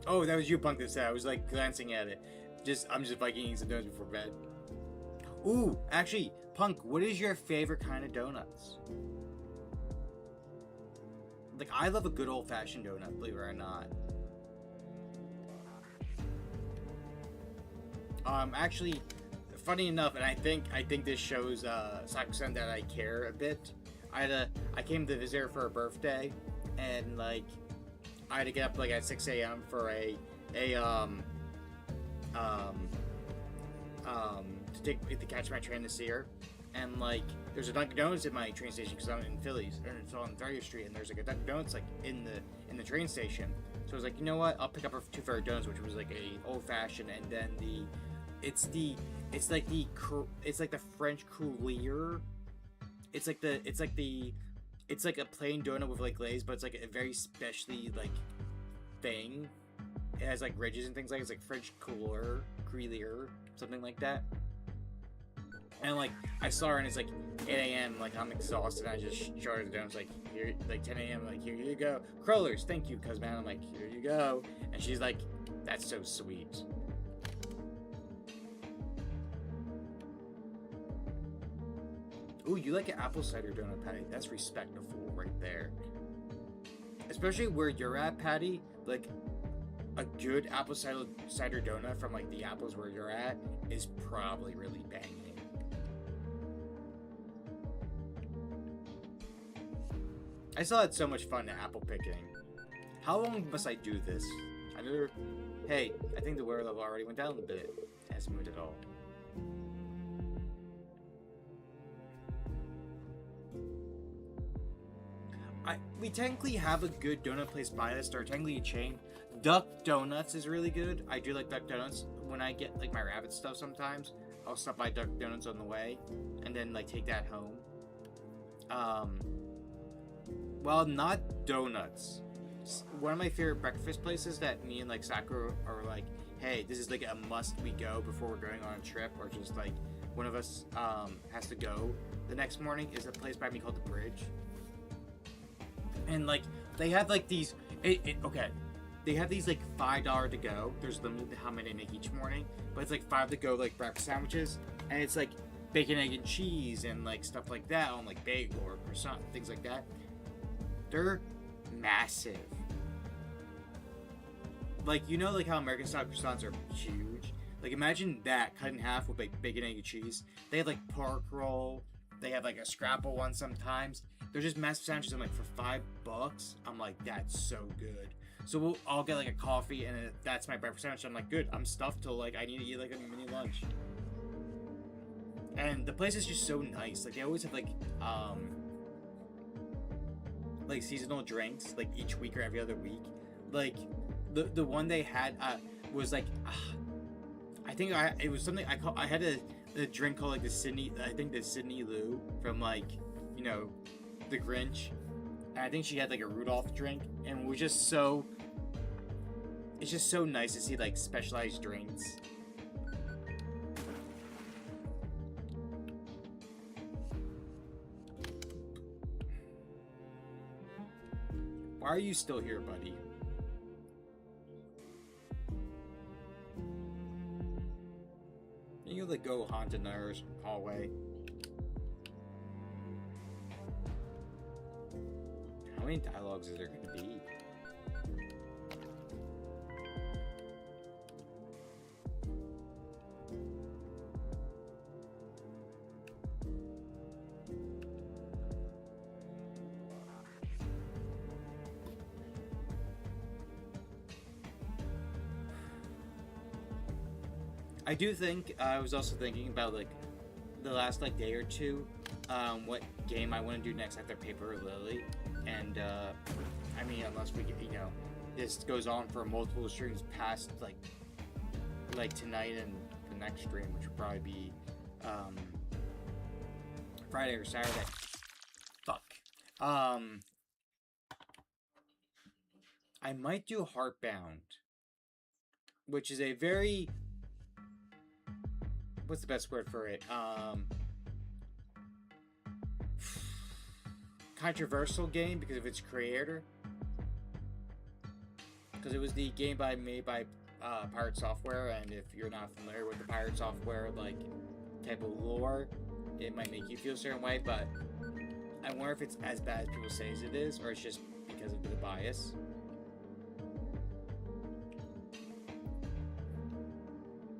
Oh, that was you, punk, that said. I was like glancing at it. I'm just Viking eating some donuts before bed. Ooh, actually, punk, what is your favorite kind of donuts? Like, I love a good old-fashioned donut, believe it or not. Actually, funny enough, and I think this shows Sakusen that I care a bit. I came to visit her for her birthday, and like, I had to get up like at 6 a.m. for to catch my train to see her. And like, there's a Dunkin' Donuts at my train station because I'm in Phillies, and it's on 30th Street, and there's like a Dunkin' Donuts like in the train station. So I was like, you know what? I'll pick up her 2 favorite donuts, which was like a old fashioned, and then it's like the French coulier. It's like a plain donut with like glaze, but it's like a very specially like thing. It has like ridges and things like it's like French coulier, something like that. And like I saw her and it's like 8 a.m. Like I'm exhausted. I just showed her the donuts like here, like 10 a.m. Like here you go, crawlers. Thank you, cuz man. I'm like here you go, and she's like, that's so sweet. Ooh, you like an apple cider donut, Patty? That's respectable right there. Especially where you're at, Patty. Like a good apple cider donut from like the apples where you're at is probably really banging. I still had so much fun apple picking. How long must I do this? Hey, I think the wear level already went down a bit. It hasn't moved at all. We technically have a good donut place by us, or technically a chain. Duck Donuts is really good. I do like Duck Donuts. When I get like my rabbit stuff sometimes, I'll stop by Duck Donuts on the way, and then like take that home. Well, not donuts. One of my favorite breakfast places that me and like Sakura are like, hey, this is like a must we go before we're going on a trip, or just like one of us has to go the next morning, is a place by me called The Bridge. And like they have like these okay, they have these like $5 to go. There's limited to how many they make each morning, but it's like $5 to go like breakfast sandwiches, and it's like bacon, egg, and cheese and like stuff like that on like bagel or croissant, things like that. They're massive. Like, you know, like how American style croissants are huge. Like imagine that cut in half with like bacon, egg, and cheese. They have like pork roll. They have like a scrapple one sometimes. They're just massive sandwiches. I'm like, for $5, I'm like, that's so good. So I'll get like a coffee, and that's my breakfast sandwich. I'm like, good. I'm stuffed till like I need to eat like a mini lunch. And the place is just so nice. Like they always have like seasonal drinks like each week or every other week. Like the one they had was like I think it was something I had a drink called like the Sydney Lou from like, you know, the Grinch, and I think she had like a Rudolph drink, and it was just so, it's just so nice to see like specialized drinks. Why are you still here, buddy? Can you like go haunt another hallway? How many dialogues is there going to be? I do think I was also thinking about like the last like day or two, what game I want to do next after Paper Lily, and I mean, unless we get, you know, this goes on for multiple streams past like tonight and the next stream, which will probably be Friday or Saturday. Fuck. I might do Heartbound, which is a very, what's the best word for it? Controversial game because of its creator. Because it was the game made by Pirate Software, and if you're not familiar with the Pirate Software like type of lore, it might make you feel a certain way. But I wonder if it's as bad as people say as it is, or it's just because of the bias.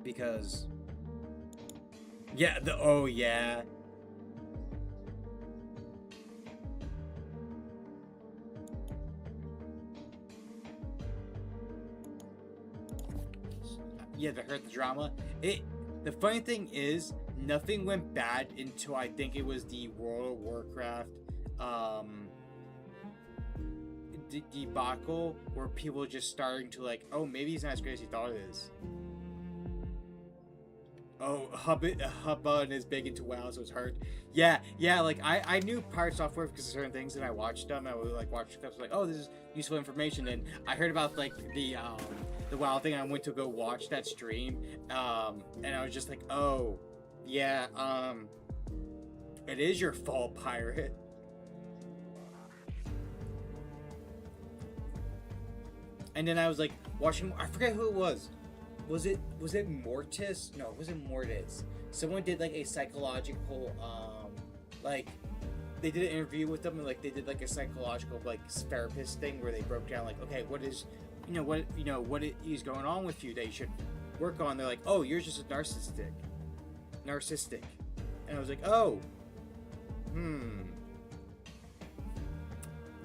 Because yeah, oh yeah. yeah, to hurt the drama. The funny thing is, nothing went bad until I think it was the World of Warcraft debacle, where people were just starting to like, oh, maybe he's not as great as he thought it is. Oh, Hubba is big into WoW, so it's hard. Yeah, like I knew Pirate Software because of certain things, and I watched them. I would like watch clips like, oh, this is useful information, and I heard about like the WoW thing. And I went to go watch that stream, and I was just like, oh, yeah, it is your fault, pirate. And then I was like watching. I forget who it was. Was it Mortis? No, it wasn't Mortis. Someone did like a psychological like they did an interview with them, and like they did like a psychological like therapist thing where they broke down like, okay, what is what is going on with you that you should work on. They're like, oh, you're just a narcissistic. And I was like, oh,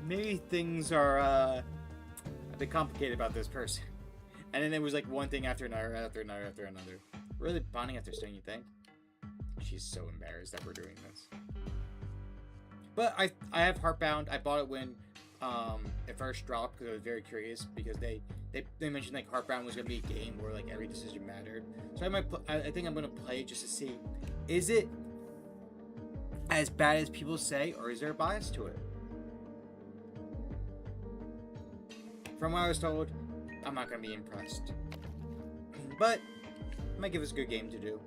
maybe things are a bit complicated about this person. And then it was like one thing after another, Really bonding after staying, you think? She's so embarrassed that we're doing this. But I have Heartbound. I bought it when it first dropped because I was very curious, because they mentioned like Heartbound was gonna be a game where like every decision mattered. So I think I'm gonna play it just to see, is it as bad as people say, or is there a bias to it? From what I was told, I'm not gonna be impressed, but I might give this a good game to do.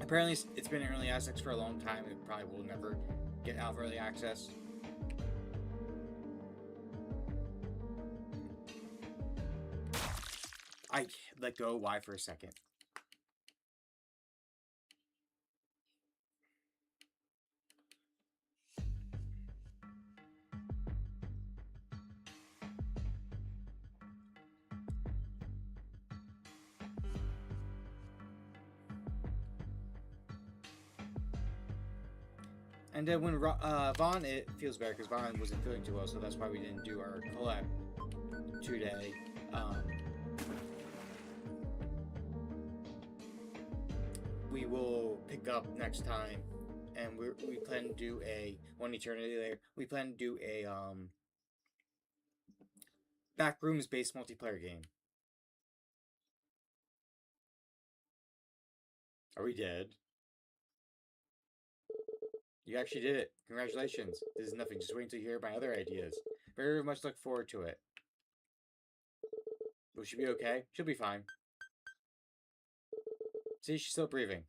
Apparently, it's been in early access for a long time. It probably will never get out of early access. I let go why for a second. And then when Vaughn, it feels better because Vaughn wasn't feeling too well, so that's why we didn't do our collab today. We will pick up next time, and we plan to do a One Eternity there. We plan to do a Backrooms based multiplayer game. Are we dead? You actually did it. Congratulations. This is nothing. Just wait until you hear my other ideas. Very much look forward to it. Will she be okay? She'll be fine. See, she's still breathing.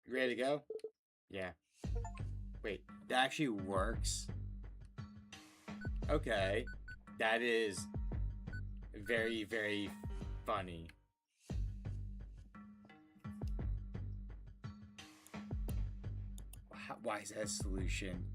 You ready to go? Yeah. Wait, that actually works? Okay. That is very, very funny. Why is that a solution?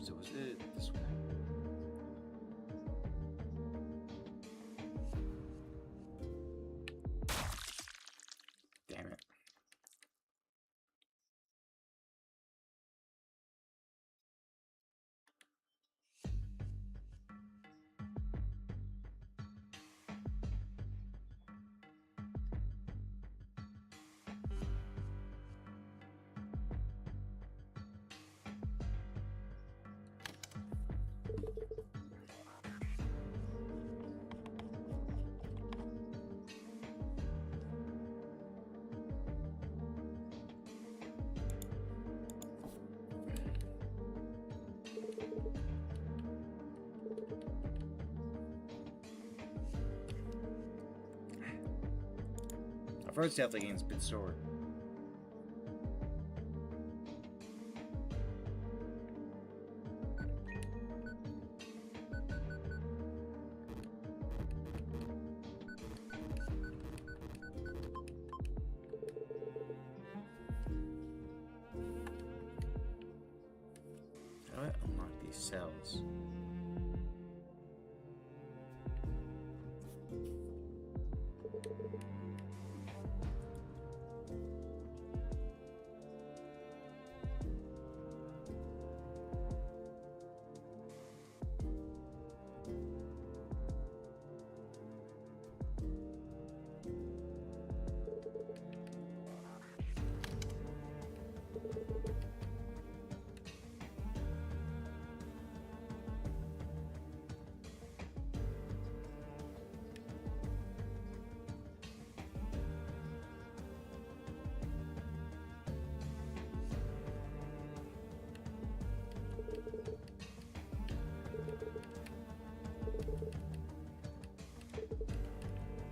So was it this way? Damn it. I've heard Stealth game's a bit sore. do I unlock these cells?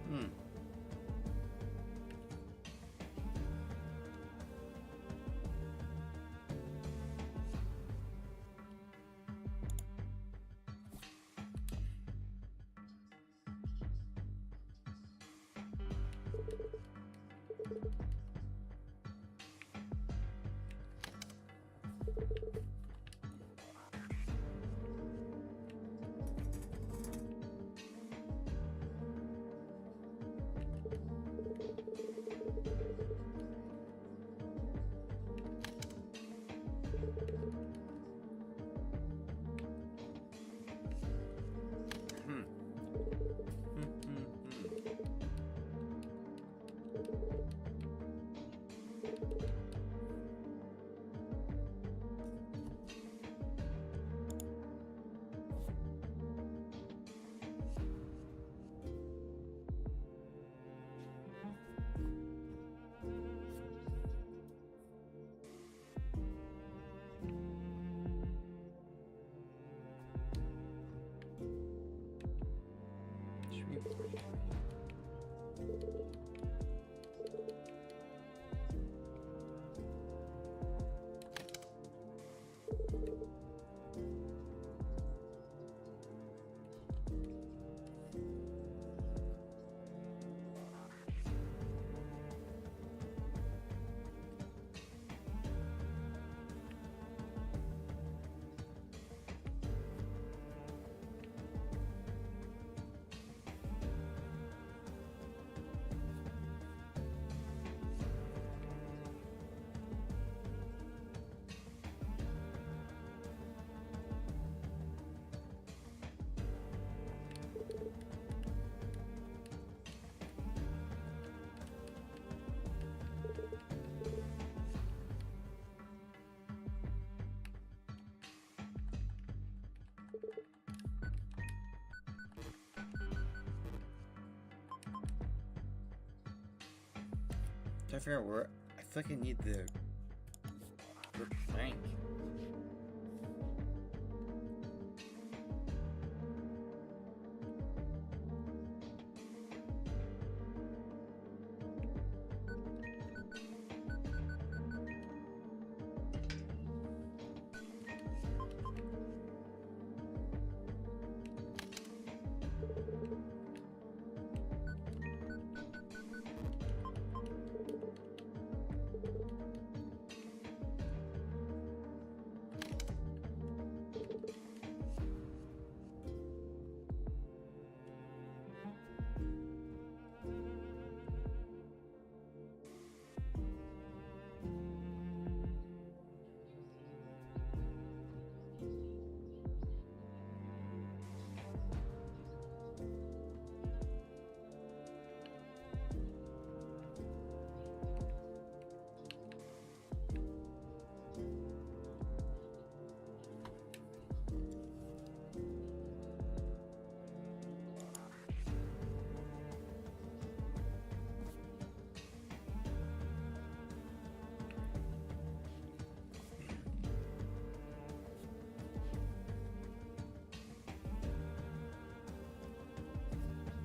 Hmm. Hmm. Trying to figure out where I feel like I need the plank.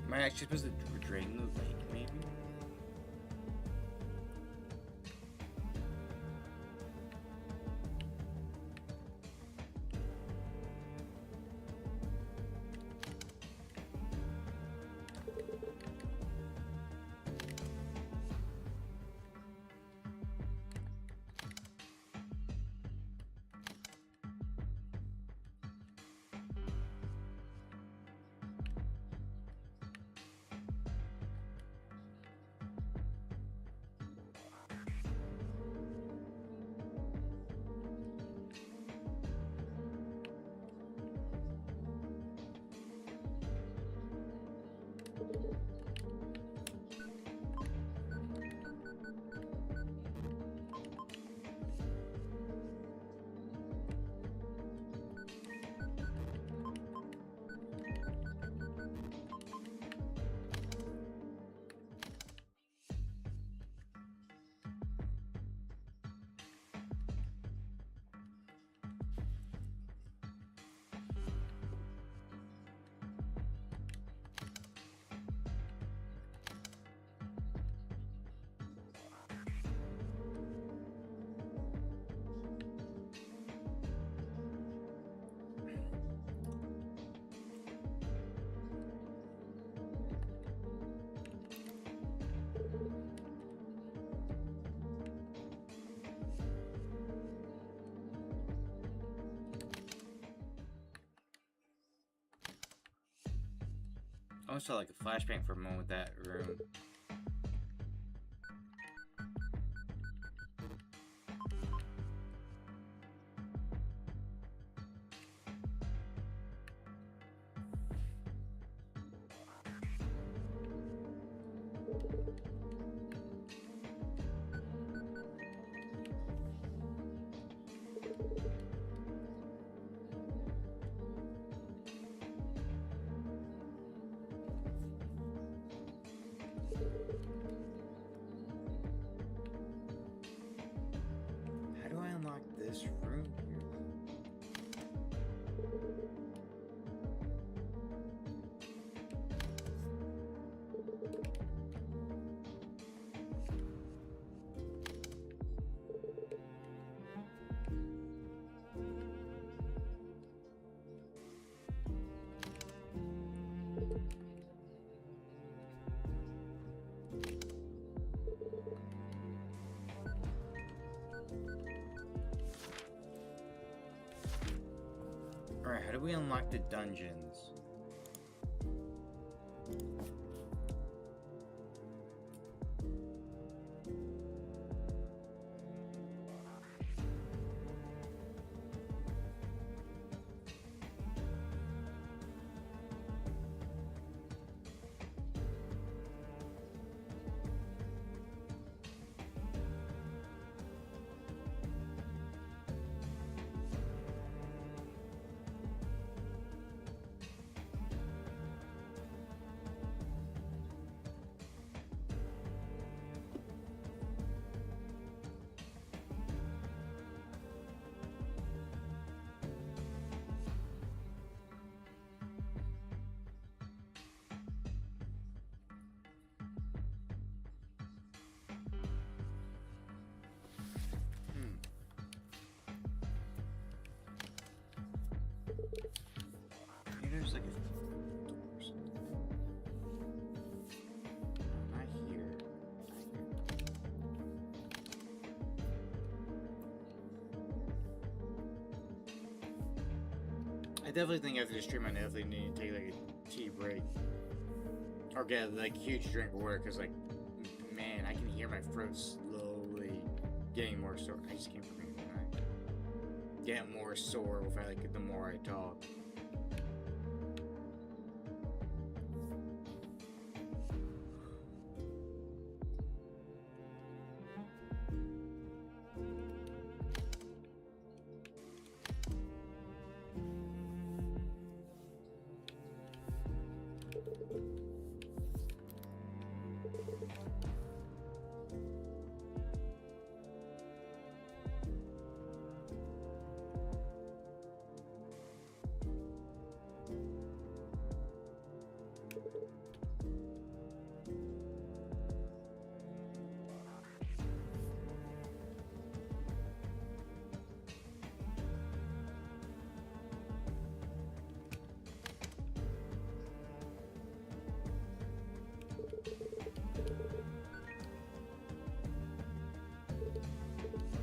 Am I actually supposed to drain the lake, maybe? almost felt like a flashbang for a moment with that room. How do I unlock this room here? Alright, how do we unlock the dungeons? Maybe there's like a door or something. Not here. I definitely think after this stream I definitely need to take like a tea break. Or get like a huge drink of water, because like, man, I can hear my throat slowly getting more sore. I just can't remember when I get more sore if I like the more I talk.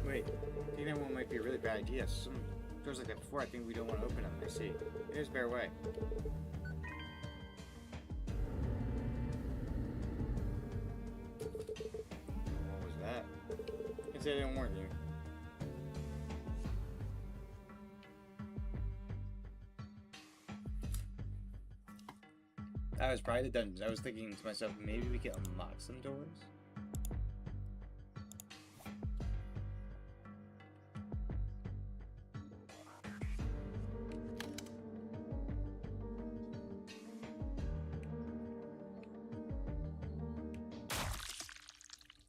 Wait, I think that one might be a really bad idea. Some doors like that before, I think we don't want to open them. I see. It is bear way. What was that? I can say I didn't warn you. That was probably the dungeons. I was thinking to myself, maybe we can unlock some doors.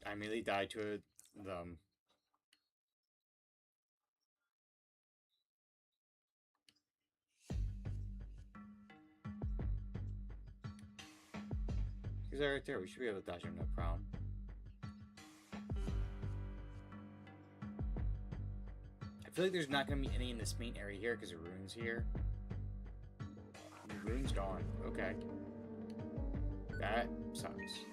I immediately died to them. He's right there. We should be able to dodge him, no problem. I feel like there's not going to be any in this main area here because the rune's here. The rune's gone. Okay. That sucks.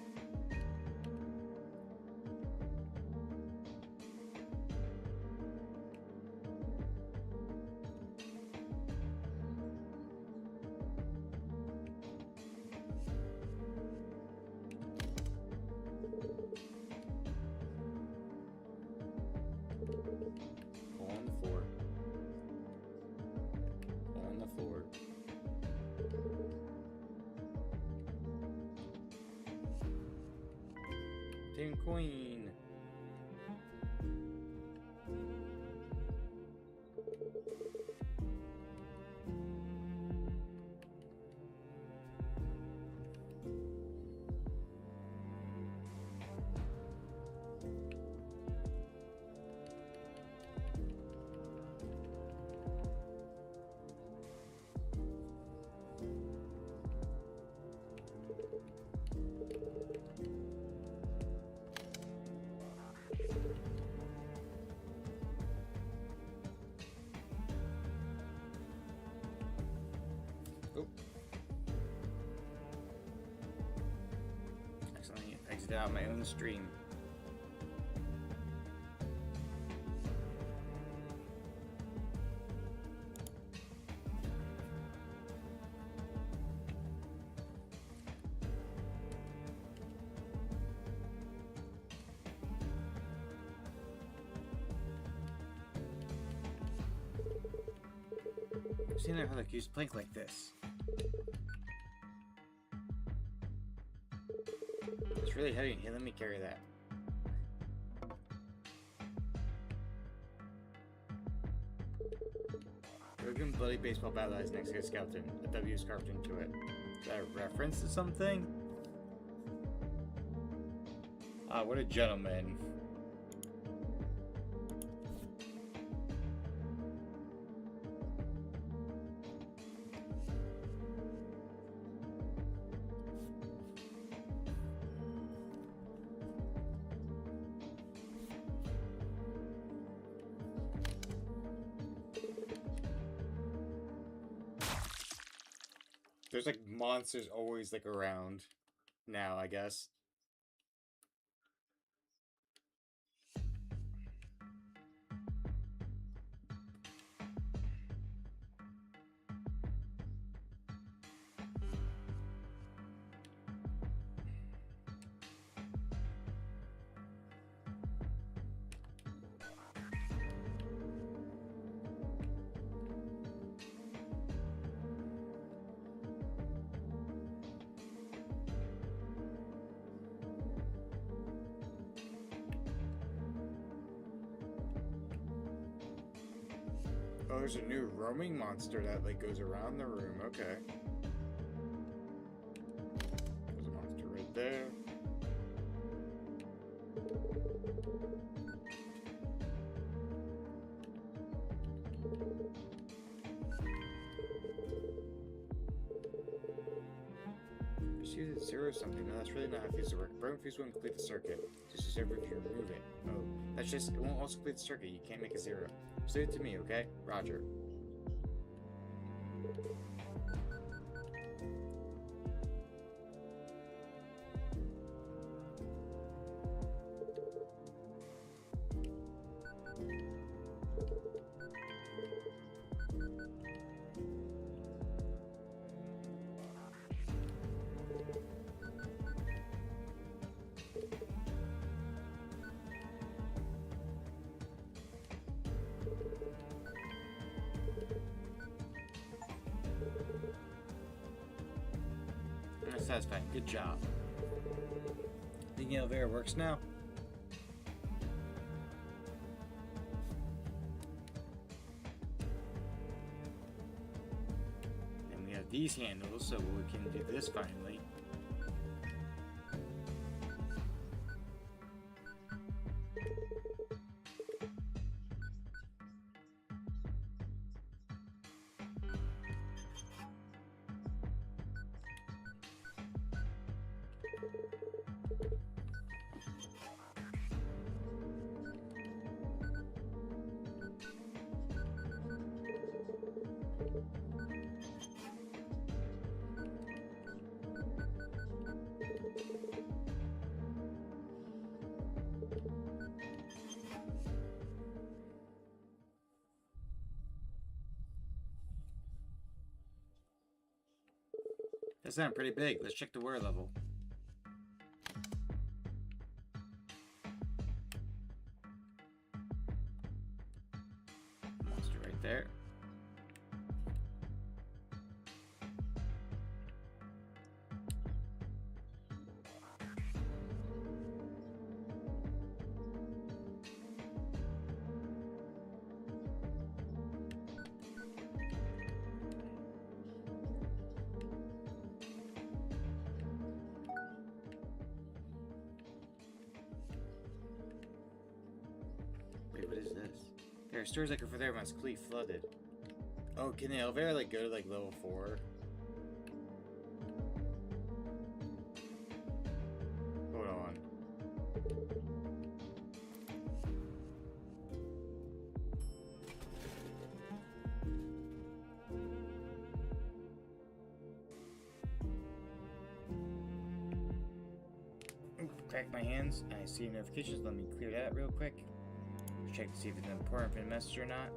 King Queen. Exit out my own stream. I've seen how they use plank like this. It's really heavy. Here, let me carry that. Broken bloody baseball bat lies next to a skeleton. A W is carved into it. Is that a reference to something? Ah, what a gentleman. There's like monsters always like around now, I guess. Oh, there's a new roaming monster that like goes around the room. Okay. There's a monster right there. Use zero something. No, that's really not how fuse work. Broken fuse won't complete the circuit. Just a zero if you remove it. Oh, that's just, it won't also complete the circuit. You can't make a zero. Just leave it to me, okay? Roger. Satisfying. Good job. The elevator works now. And we have these handles, so we can do this finally. That sounds pretty big. Let's check the wear level. Monster right there. There are stores like over there when it's completely flooded. Oh, can the elevator like go to like level 4? Hold on. Crack my hands. I see notifications. Let me clear that real quick. Check to see if it's an important message or not.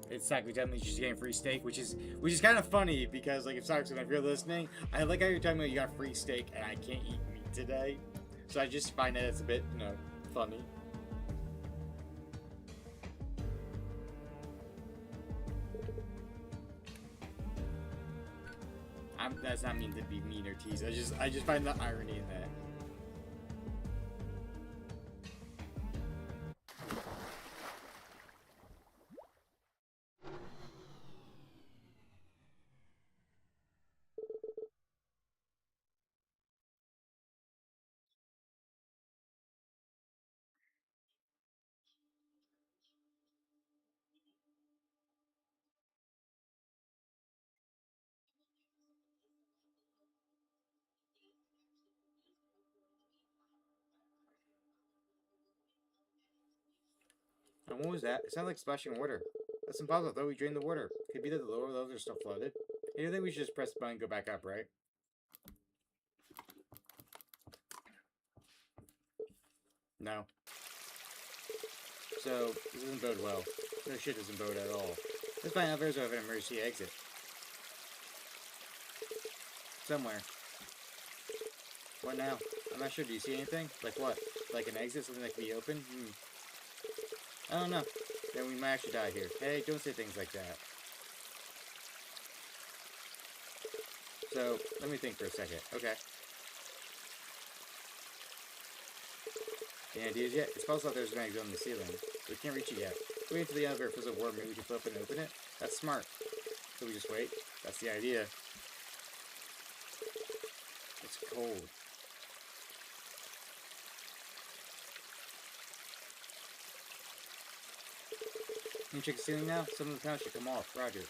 It's Saku telling me she's getting free steak, which is kind of funny because like if Saku, if you're listening, I like how you're talking about you got free steak and I can't eat meat today, so I just find that it's a bit funny. That's not mean to be mean or tease. I just find the irony in that. And what was that? It sounded like splashing water. That's impossible. I thought we drained the water. Could be that the lower levels are still flooded. Hey, you think we should just press the button and go back up, right? No. So, this doesn't bode well. No shit doesn't bode at all. Let's find out if there's an emergency exit. Somewhere. What now? I'm not sure. Do you see anything? Like what? Like an exit? Something that can be open? I don't know. Then we might actually die here. Hey, don't say things like that. So, let me think for a second. Okay. Any ideas yet? It's possible there's an exit on the ceiling. We can't reach it yet. Wait until the elevator fills up warm. Maybe we can flip it and open it? That's smart. So we just wait? That's the idea. It's cold. Can you check the ceiling now? Some of the panels should come off. Roger.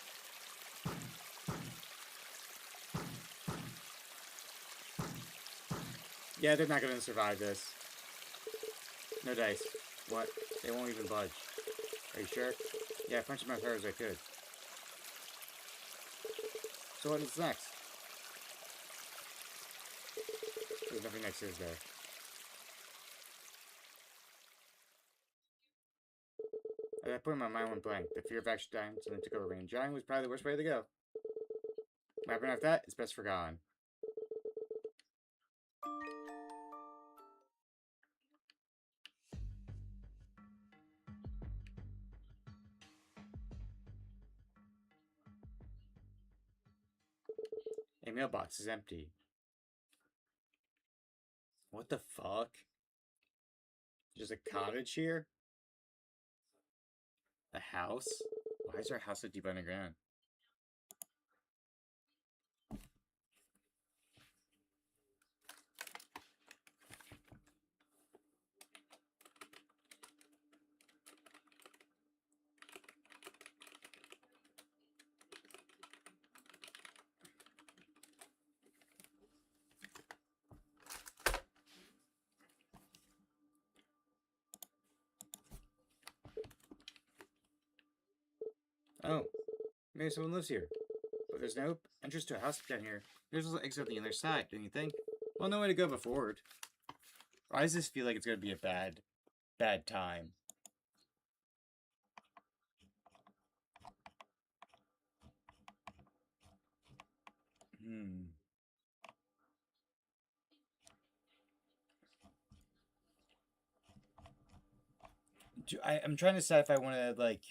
Yeah, they're not going to survive this. No dice. What? They won't even budge. Are you sure? Yeah, I punched them as hard as I could. So what is next? There's nothing next, is there? At that point, my mind went blank. The fear of actually dying suddenly took over me, and dying was probably the worst way to go. What happened after that? It's best forgotten. A mailbox is empty. What the fuck? There's a cottage here? A house? Why is our house so deep underground? Oh, maybe someone lives here. But there's no entrance to a house down here. There's also exit on the other side, don't you think? Well, no way to go but forward. Why does this feel like it's gonna be a bad time? I'm trying to decide if I want to, like...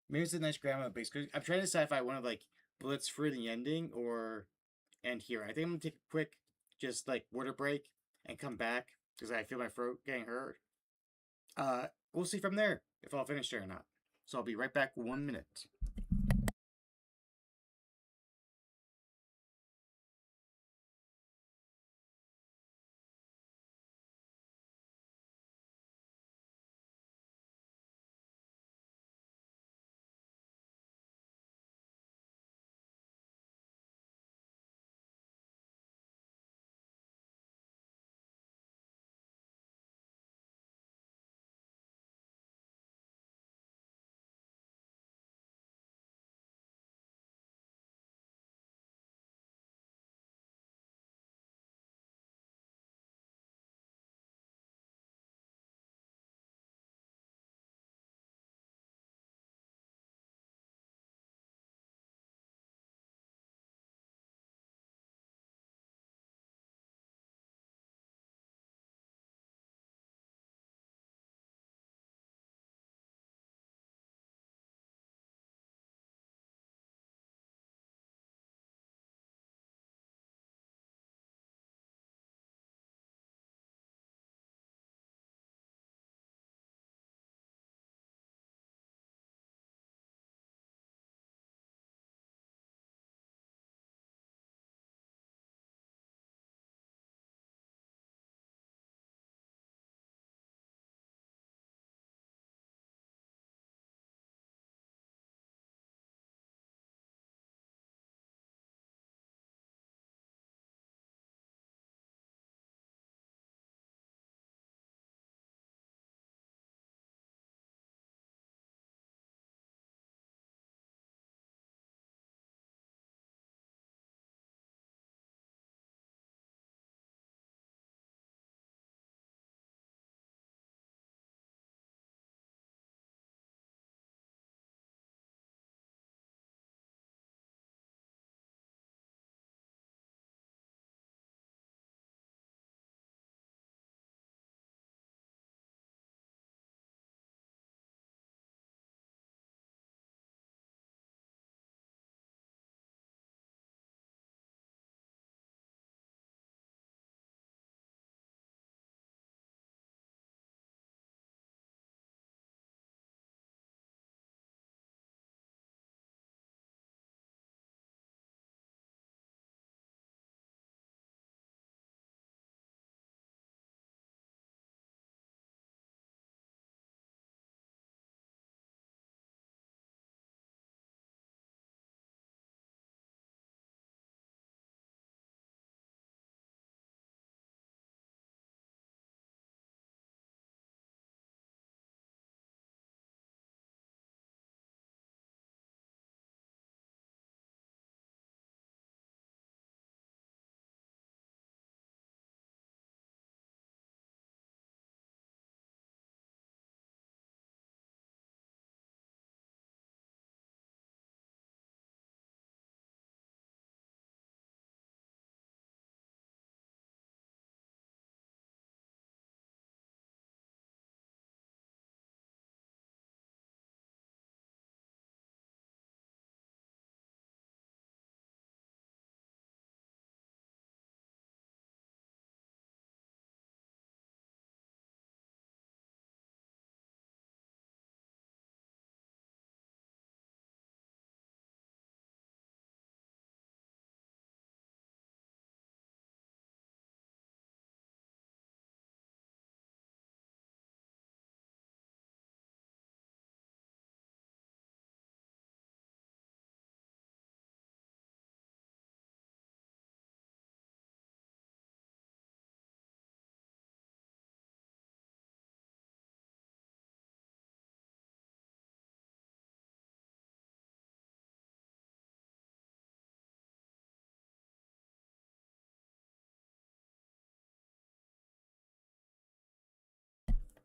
Maybe it's a nice grandma base. I'm trying to decide if I want to, like, blitz through the ending or end here. I think I'm going to take a quick, just, like, water break and come back because I feel my throat getting hurt. We'll see from there if I'll finish there or not. So I'll be right back 1 minute.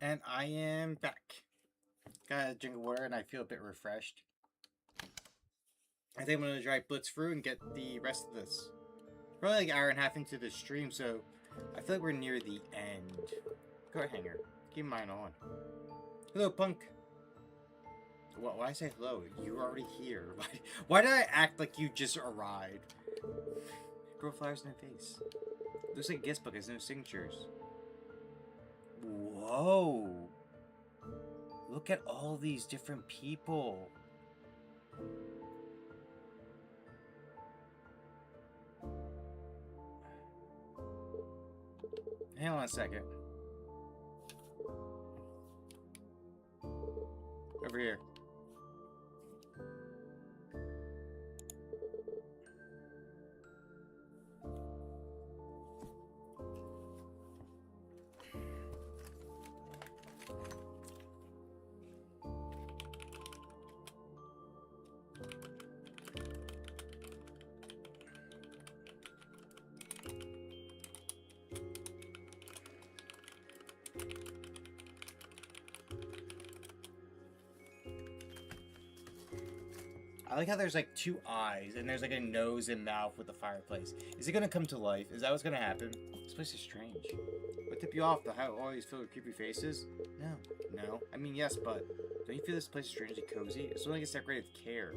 And I am back. Got a drink of water and I feel a bit refreshed. I think I'm gonna try blitz through and get the rest of this. Probably like an hour and a half into the stream, so I feel like we're near the end. Go ahead, Hanger. Keep mine on. Hello, Punk. Why I say hello? You're already here. Why did I act like you just arrived? Grow flowers in the face. Looks like a guest book has no signatures. Whoa! Look at all these different people. Hang on a second. Over here. I like how there's like two eyes and there's like a nose and mouth with the fireplace. Is it gonna come to life? Is that what's gonna happen? This place is strange. What tipped you off? The how always filled with creepy faces? No. I mean, yes, but don't you feel this place is strangely cozy? It's only gets decorated with care.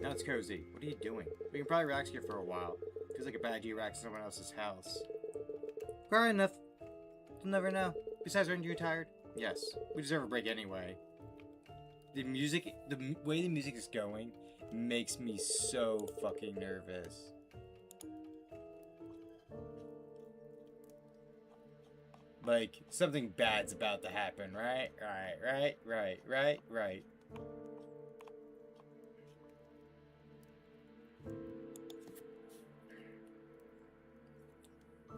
Now it's cozy. What are you doing? We can probably relax here for a while. Feels like a bad idea relaxing someone else's house. Fair enough. You'll never know. Besides, aren't you tired? Yes. We deserve a break anyway. The music, the way the music is going makes me so fucking nervous. Like, something bad's about to happen, right? Right. You're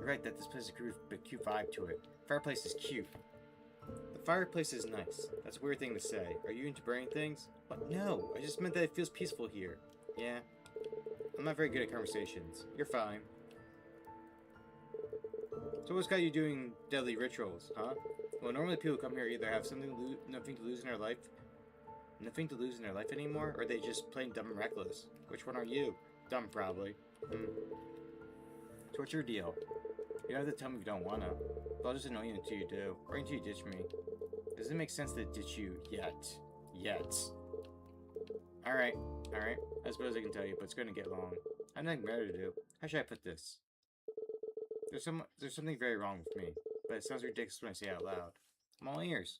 right that this place has a cute vibe to it. Fireplace is cute. The fireplace is nice. That's a weird thing to say. Are you into burning things? What? No, I just meant that it feels peaceful here. Yeah. I'm not very good at conversations. You're fine. So what's got you doing deadly rituals, huh? Well, normally people come here either have nothing to lose in their life anymore, or they just plain dumb and reckless. Which one are you? Dumb, probably. So what's your deal? You don't have to tell me if you don't wanna. But I'll just annoy you until you do. Or until you ditch me. It doesn't make sense to ditch you yet. Alright. I suppose I can tell you, but it's gonna get long. I have nothing better to do. How should I put this? There's something very wrong with me. But it sounds ridiculous when I say it out loud. I'm all ears.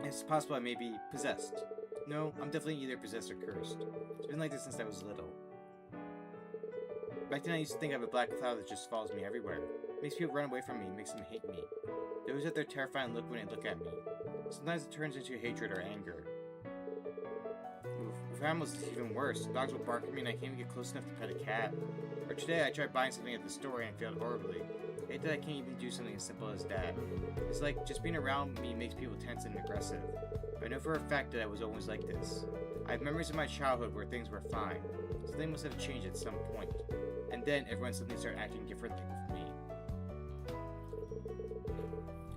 It's possible I may be possessed. No, I'm definitely either possessed or cursed. It's been like this since I was little. Back then I used to think I have a black cloud that just follows me everywhere. It makes people run away from me, makes them hate me. They always have their terrifying look when they look at me. Sometimes it turns into hatred or anger. With animals it's even worse. Dogs will bark at me and I can't even get close enough to pet a cat. Or today I tried buying something at the store and failed horribly. I hate that I can't even do something as simple as that. It's like, just being around me makes people tense and aggressive. But I know for a fact that I was always like this. I have memories of my childhood where things were fine. Something must have changed at some point. And then everyone suddenly started acting differently with me.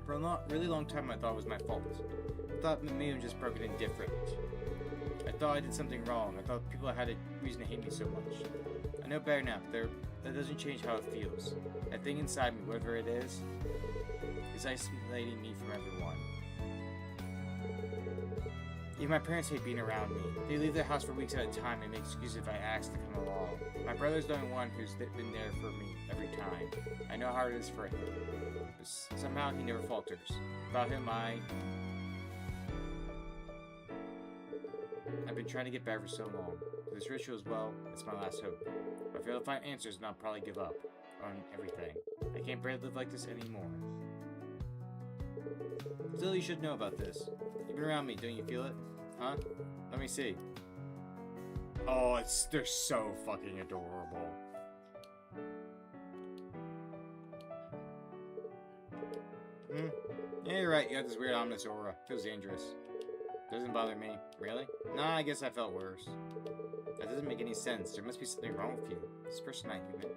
For a really long time I thought it was my fault. I thought maybe I'm just broken and different. I thought I did something wrong. I thought people had a reason to hate me so much. I know better now, but that doesn't change how it feels. That thing inside me, whatever it is isolating me from everyone. Even my parents hate being around me. They leave their house for weeks at a time and make excuses if I ask to come along. My brother's the only one who's been there for me every time. I know how hard it is for him. But somehow he never falters. Without him, I've been trying to get better for so long. This ritual as well, it's my last hope. If I fail to find answers, then I'll probably give up on everything. I can't bear to live like this anymore. Still, you should know about this. You've been around me, don't you feel it? Huh? Let me see. Oh, they're so fucking adorable. Yeah, you're right. You have this weird ominous aura. Feels dangerous. Doesn't bother me. Really? Nah, I guess I felt worse. That doesn't make any sense. There must be something wrong with you. This person not human.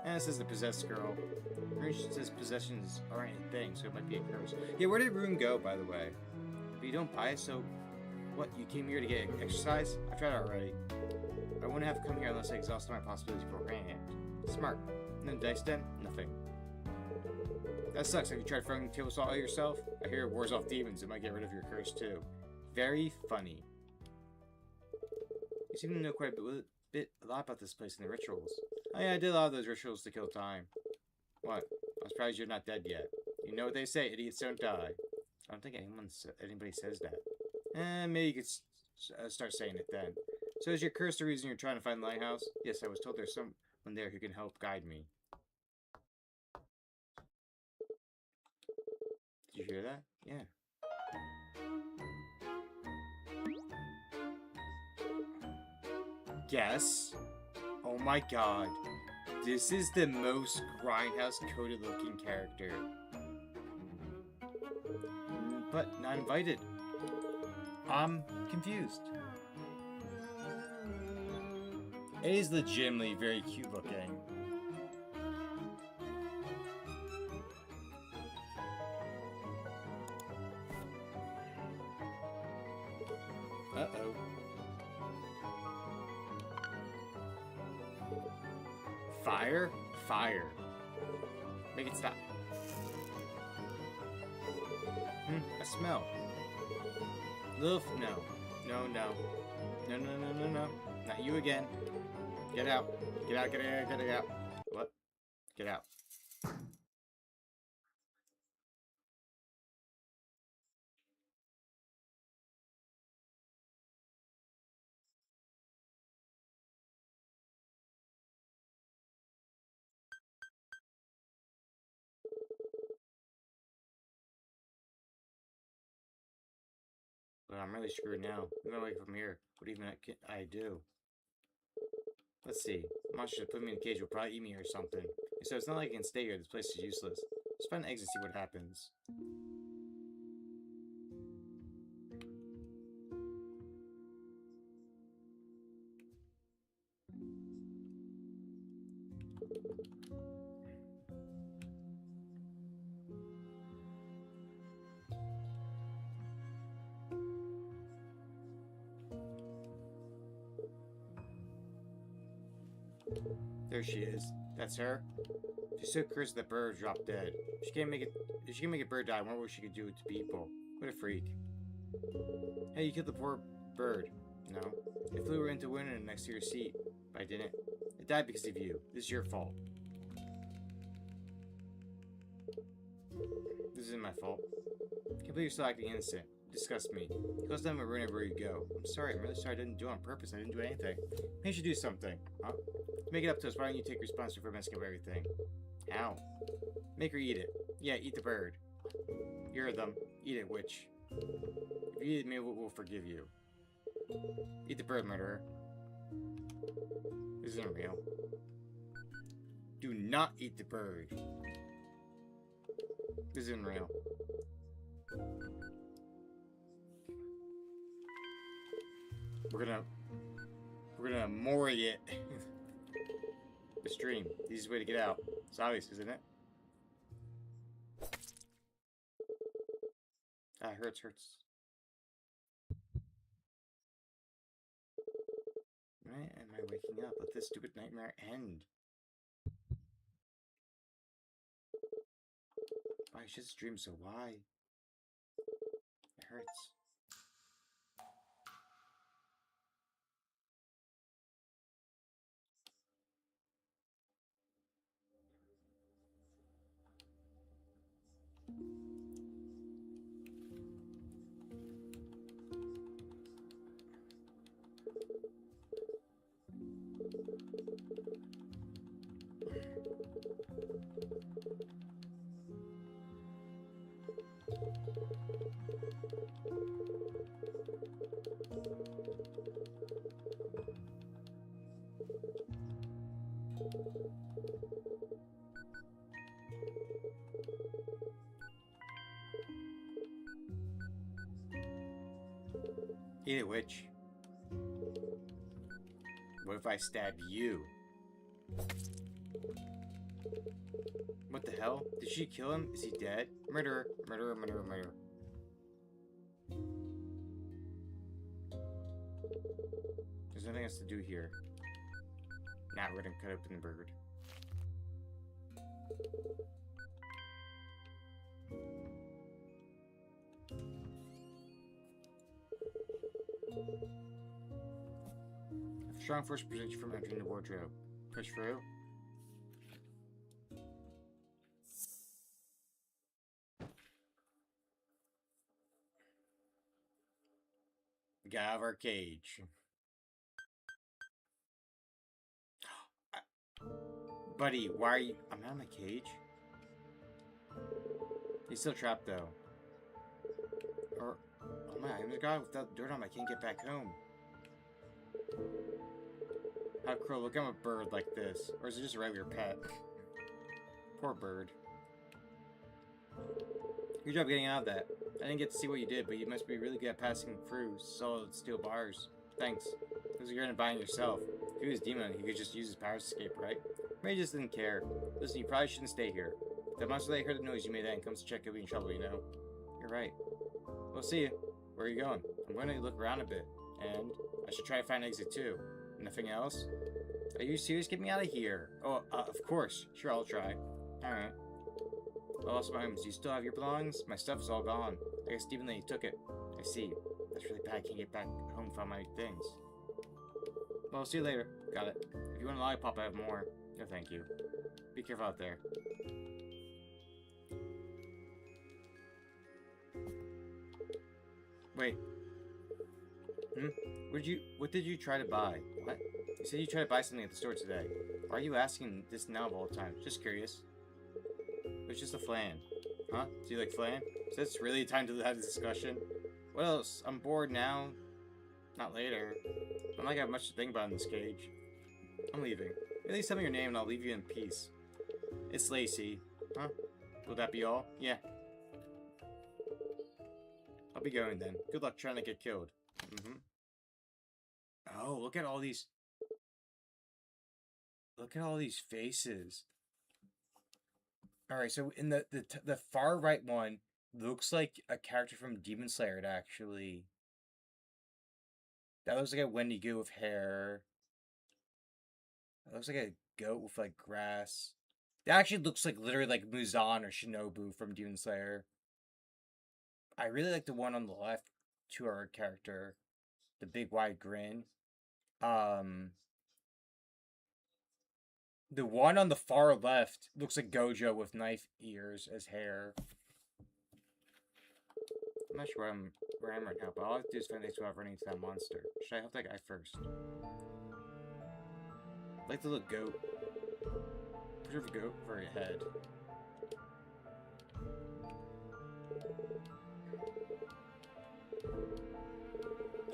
And this is the possessed girl. Rune says possessions aren't a thing, so it might be a curse. Yeah, where did Rune go, by the way? But you don't buy it, so... What, you came here to get exercise? I tried already. I wouldn't have come here unless I exhausted my possibilities beforehand. Smart. And then dice den? Nothing. That sucks. Have you tried throwing table salt at yourself? I hear it wars off demons. It might get rid of your curse, too. Very funny. You seem to know quite a lot about this place and the rituals. Oh yeah, I did a lot of those rituals to kill time. What? I'm surprised you're not dead yet. You know what they say, idiots don't die. I don't think anybody says that. Maybe you could start saying it then. So is your curse the reason you're trying to find the lighthouse? Yes, I was told there's someone there who can help guide me. Did you hear that? Yeah. Guess. Oh my god. This is the most Grindhouse coded looking character. But not invited. I'm confused. It is legitimately very cute looking. Uh-oh. Fire? Fire. Make it stop. A smell. Lilith, no. No, no. No, no, no, no, no. Not you again. Get out. Get out, get out, get out. What? Get out. Well, I'm really screwed now. I'm gonna wake from here. What even can I do? Let's see. Monster should put me in a cage. Will probably eat me or something. So it's not like I can stay here. This place is useless. Just find an exit and see what happens. There she is. That's her. She's so cursed that bird dropped dead. She can't make it. If she can make a bird die, I wonder what she could do to people. What a freak. Hey, you killed the poor bird. No. It flew right into window next to your seat. But I didn't. It died because of you. This is your fault. This isn't my fault. I can't believe you're still acting innocent. You disgust me. You cause them a ruin everywhere you go. I'm sorry. I'm really sorry. I didn't do it on purpose. I didn't do anything. Maybe you should do something. Huh? To make it up to us, why don't you take responsibility for messing up everything? How? Make her eat it. Yeah, eat the bird. You heard them. Eat it, witch. If you eat it, maybe we'll forgive you. Eat the bird, murderer. This isn't real. Do not eat the bird. This isn't real. We're gonna mori it. The stream. The easiest way to get out. It's obvious, isn't it? Ah, hurts. Why am I waking up? Let this stupid nightmare end. Why? It's just a dream, so why? It hurts. Either which. What if I stab you? What the hell? Did she kill him? Is he dead? Murderer. Murderer, murderer, murderer. There's nothing else to do here. Now we're gonna cut open the bird. A strong force prevents you from entering the wardrobe. Push through. Get out of our cage. Buddy, why are you... I'm not in my cage. He's still trapped, though. Or... Oh my, I'm the guy without dirt on him. I can't get back home. How cruel. Look, I'm a bird like this. Or is it just a regular pet? Poor bird. Good job getting out of that. I didn't get to see what you did, but you must be really good at passing through solid steel bars. Thanks. Because you're gonna buy it yourself. If he was a demon, he could just use his powers to escape, right? Maybe he just didn't care. Listen, you probably shouldn't stay here. The monster that heard the noise you made and comes to check, you'll be in trouble, you know? You're right. We'll see you. Where are you going? I'm going to look around a bit. And I should try to find an exit too. Nothing else? Are you serious? Get me out of here. Oh, of course. Sure, I'll try. Alright. I lost my items. Do you still have your belongings? My stuff is all gone. I guess Stephen Lee took it. I see. That's really bad. I can't get back home and find my things. Well, I'll see you later. Got it. If you want a lollipop, I have more. No, thank you. Be careful out there. Wait. What did you try to buy? What? You said you tried to buy something at the store today. Why are you asking this now of all the time? Just curious. It was just a flan. Huh? Do you like flan? Is this really time to have this discussion? What else? I'm bored now. Not later. I don't like I have much to think about in this cage. I'm leaving. At least tell me your name and I'll leave you in peace. It's Lacey. Huh? Will that be all? Yeah. I'll be going then. Good luck trying to get killed. Oh, look at all these... Look at all these faces. Alright, so in the far right one, looks like a character from Demon Slayer, actually. That looks like a Wendigo with hair. That looks like a goat with, like, grass. That actually looks like, literally, like Muzan or Shinobu from Demon Slayer. I really like the one on the left, to our character. The big wide grin. The one on the far left looks like Gojo with knife ears as hair. I'm not sure where I am right now, but all I have to do is find these without running into that monster. Should I help that guy first? I like the little goat. Preserve a goat for your head.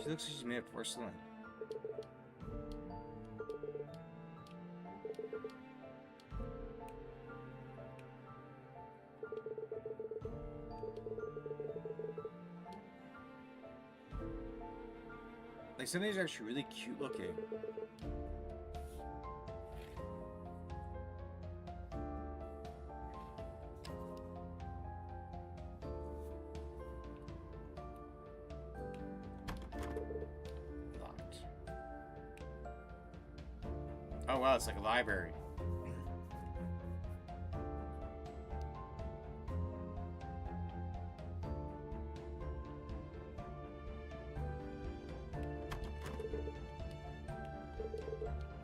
She looks like she's made of porcelain. Like, some of these are actually really cute looking. Locked. Oh wow, it's like a library.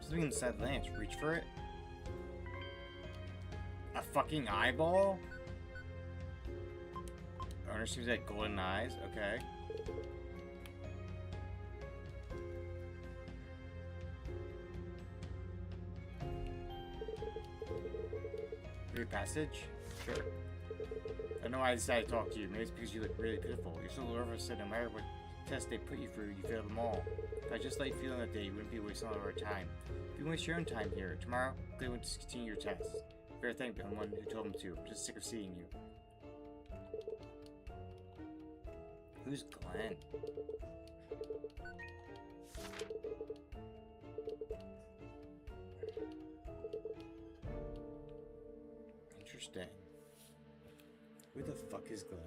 Something inside the lamps. Reach for it. A fucking eyeball? Owner seems like golden eyes. Okay. Read passage? Sure. I don't know why I decided to talk to you. Maybe it's because you look really pitiful. You're so nervous that no matter what test they put you through, you fail them all. If I just let you feel that day, you wouldn't be wasting all of our time. You can waste your own time here. Tomorrow, Glenn will discontinue your test. Fair thank you, I'm one who told him to. I'm just sick of seeing you. Who's Glenn? Interesting. Who the fuck is Glenn?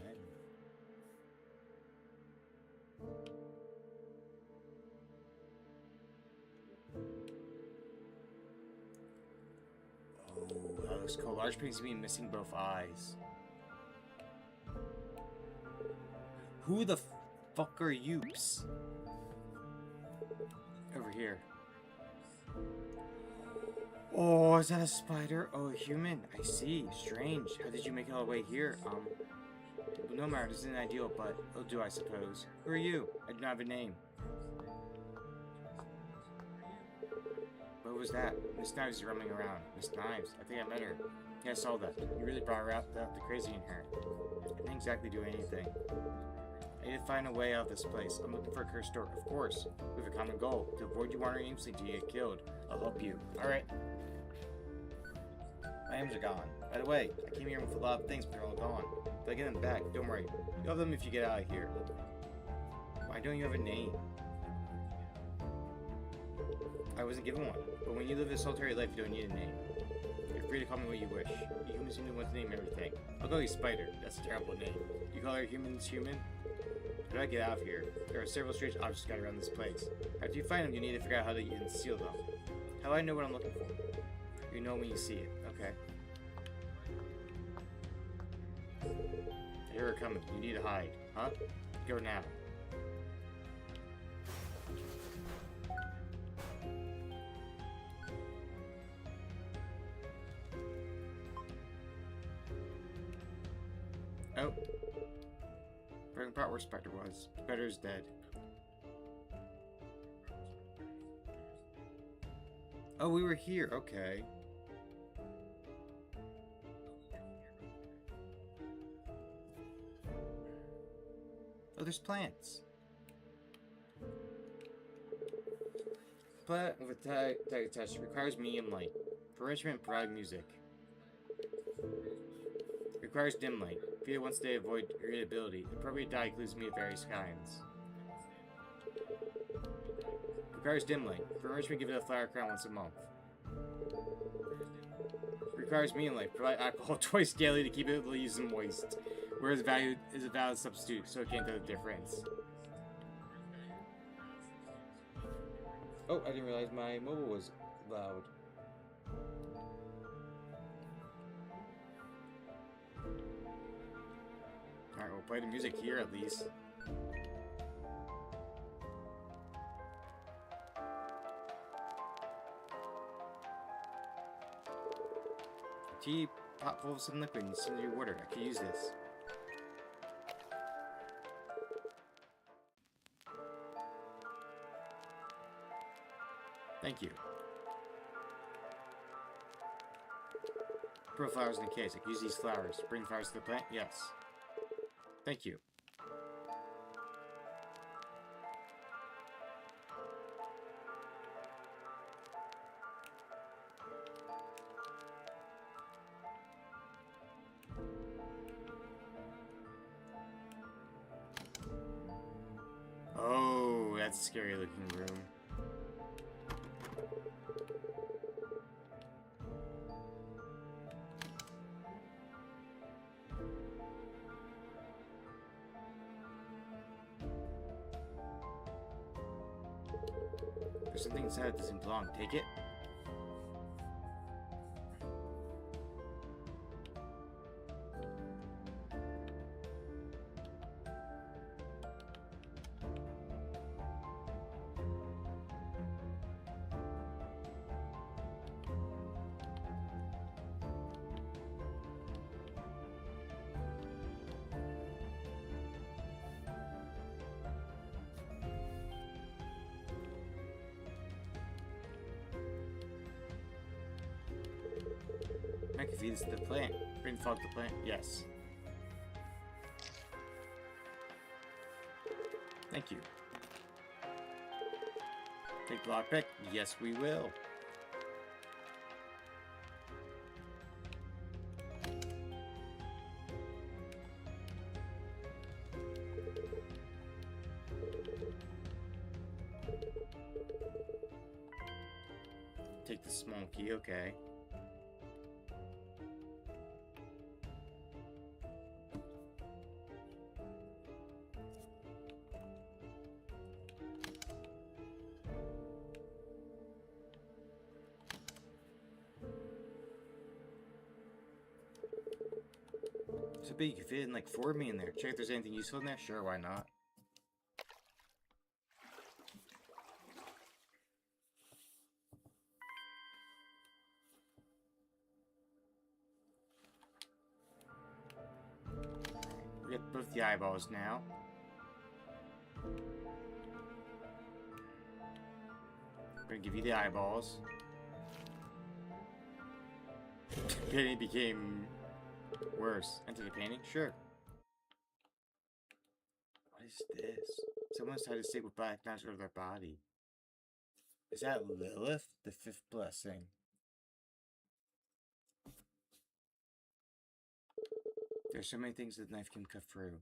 Oh, that looks cool. Large pigs being missing both eyes. Who the fuck are yous? Over here. Oh, is that a spider? Oh, a human. I see. Strange. How did you make it all the way here? Well, no matter. This isn't ideal, but it'll do, I suppose. Who are you? I do not have a name. What was that? Miss Knives is roaming around. Miss Knives. I think I met her. Yeah, I saw that. You really brought her out the crazy in her. I didn't exactly do anything. I need to find a way out of this place. I'm looking for a cursed door. Of course. We have a common goal. To avoid you wandering aimlessly until you get killed. I'll help you. Alright. My items are gone. By the way, I came here with a lot of things, but they're all gone. But I get them back. Don't worry. You'll have them if you get out of here. Why don't you have a name? I wasn't given one. But when you live a solitary life, you don't need a name. You're free to call me what you wish. You humans seem to want to name everything. I'll call you Spider. That's a terrible name. You call our humans human? How do I get out of here? There are several strange objects scattered around this place. After you find them, you need to figure out how to conceal them. How do I know what I'm looking for? You know when you see it. Okay. I hear her coming. You need to hide. Huh? Go now. Oh. Bring about where Spectre was. Spectre's dead. Oh, we were here. Okay. Oh, there's plants. Plant with tag attached requires medium light. For enrichment, provide music. Requires dim light. Feed it once a day, avoid irritability. Appropriate diet includes meat of various kinds. Requires dim light. For enrichment, give it a flower crown once a month. Requires medium light. Provide alcohol twice daily to keep it leaves and moist. Whereas value is a valid substitute, so it can't tell the difference. Oh, I didn't realize my mobile was loud. Alright, we'll play the music here at least. A teapot full of some liquid and some new water. I could use this. Thank you. Grow flowers in the case. I can use these flowers. Bring flowers to the plant? Yes. Thank you. Oh, that's a scary looking room. There's something inside that doesn't belong. Take it. I can feed this to the plant. Bring fog to the plant? Yes. Thank you. Take lockpick? Yes, we will. the small key, okay. So big you can fit in like 4 of me in there. Check if there's anything useful in there. Sure, why not? We got both the eyeballs now. I'm gonna give you the eyeballs. Then it became worse. Enter the painting? Sure. What is this? Someone's tried to stick with black magic over their body. Is that Lilith? The fifth blessing. There's so many things that the knife can cut through.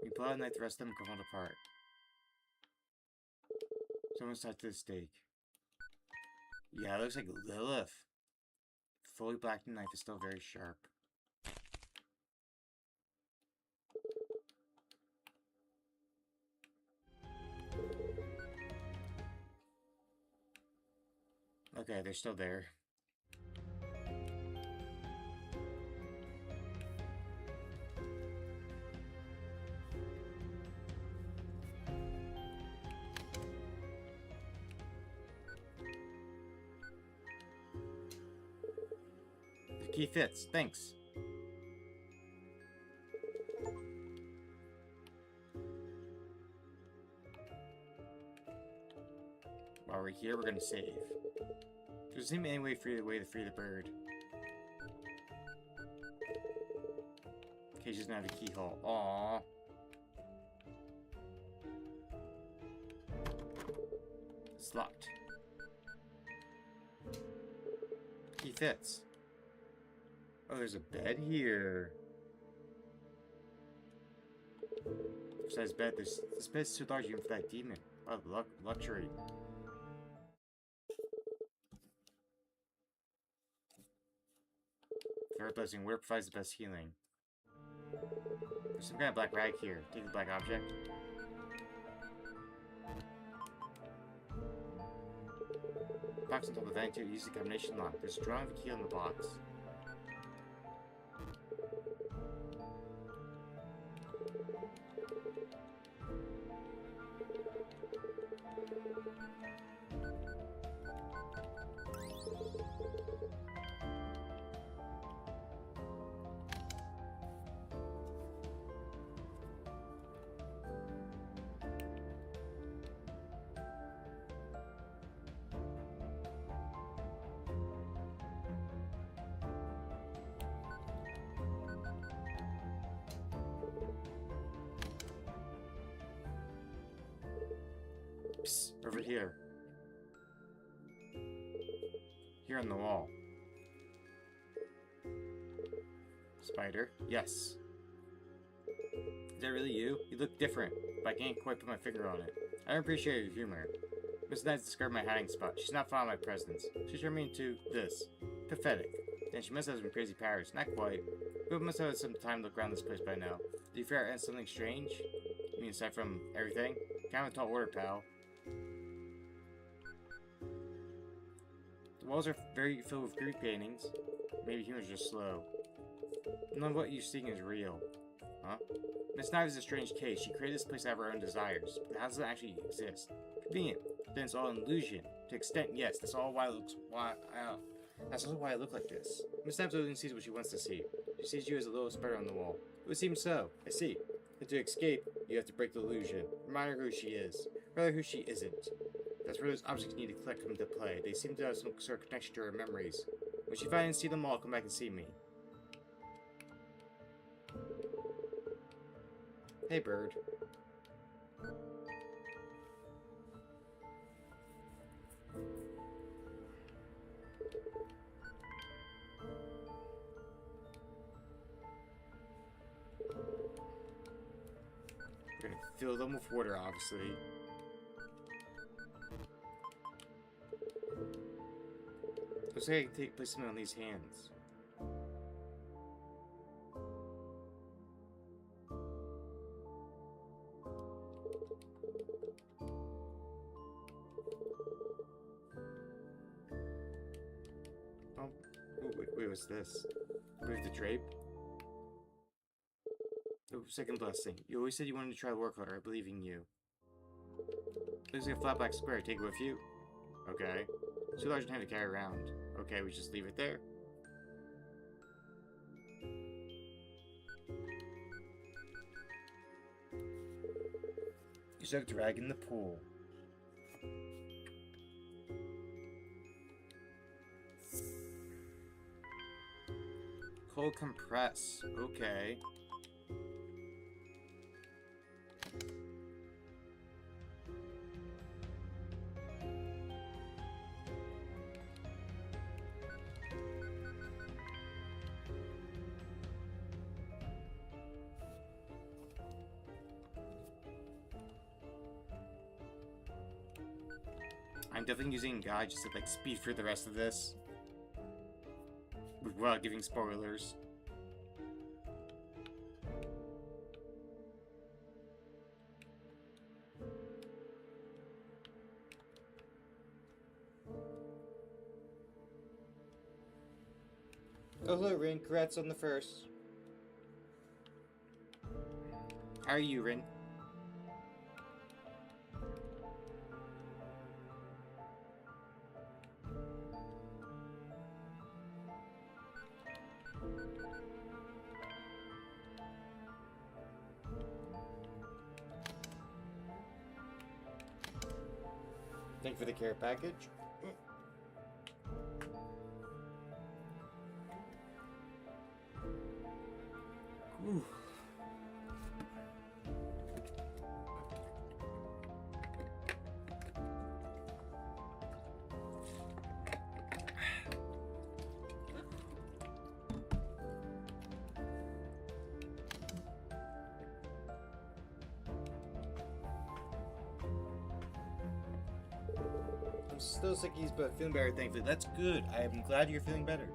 You pull out a knife, the rest of them come fall apart. Someone's tied to the stake. Yeah, it looks like Lilith. Fully blackened knife is still very sharp. Okay, they're still there. The key fits, thanks. While we're here, we're gonna save. There doesn't seem any way to free the bird. Cage doesn't have a keyhole. Aww. It's locked. Key fits. Oh, there's a bed here. Besides bed, this bed's too large even for that demon. Wow, luxury. Third blessing, where provides the best healing? There's some kind of black rag here. Take the black object. Box on top of the vent use the combination lock. There's a drawing of a key on the box. Psst, over here. Here on the wall. Spider? Yes. Is that really you? You look different, but I can't quite put my finger on it. I don't appreciate your humor. Miss Knight's discovered my hiding spot. She's not following my presence. She turned me into this. Pathetic. And she must have some crazy powers. Not quite. But must have had some time to look around this place by now. Do you fear I something strange? You mean aside from everything? Kind of a tall order, pal. The walls are very filled with Greek paintings. Maybe humans are just slow. None of what you're seeing is real. Huh? Miss Knives is a strange case. She created this place out of her own desires. But how does it actually exist? Convenient. Then it's all an illusion. To extent, yes. That's all why it looks that's also why I look like this. Miss Knives only sees what she wants to see. She sees you as a little spider on the wall. It would seem so. I see. But to escape, you have to break the illusion. Remind her who she is. Rather who she isn't. That's where those objects you need to collect come into play. They seem to have some sort of connection to her memories. When she finally sees them all, come back and see me. Hey, bird. We're gonna fill them with water, obviously. Looks like I can place something on these hands. Oh, wait, what's this? Remove the drape? Oh, second blessing. You always said you wanted to try to work harder. I believe in you. Looks like a flat black square. Take it with you. Okay. It's too large and heavy to carry around. Okay, we just leave it there. You stuck drag in the pool. Cold compress. Okay. I'm definitely using God just to like speed for the rest of this without giving spoilers. Oh, hello, Rin. Congrats on the first. How are you, Rin? Thank you for the care package. Ooh. I'm still sick, but feeling better, thankfully. That's good. I am glad you're feeling better.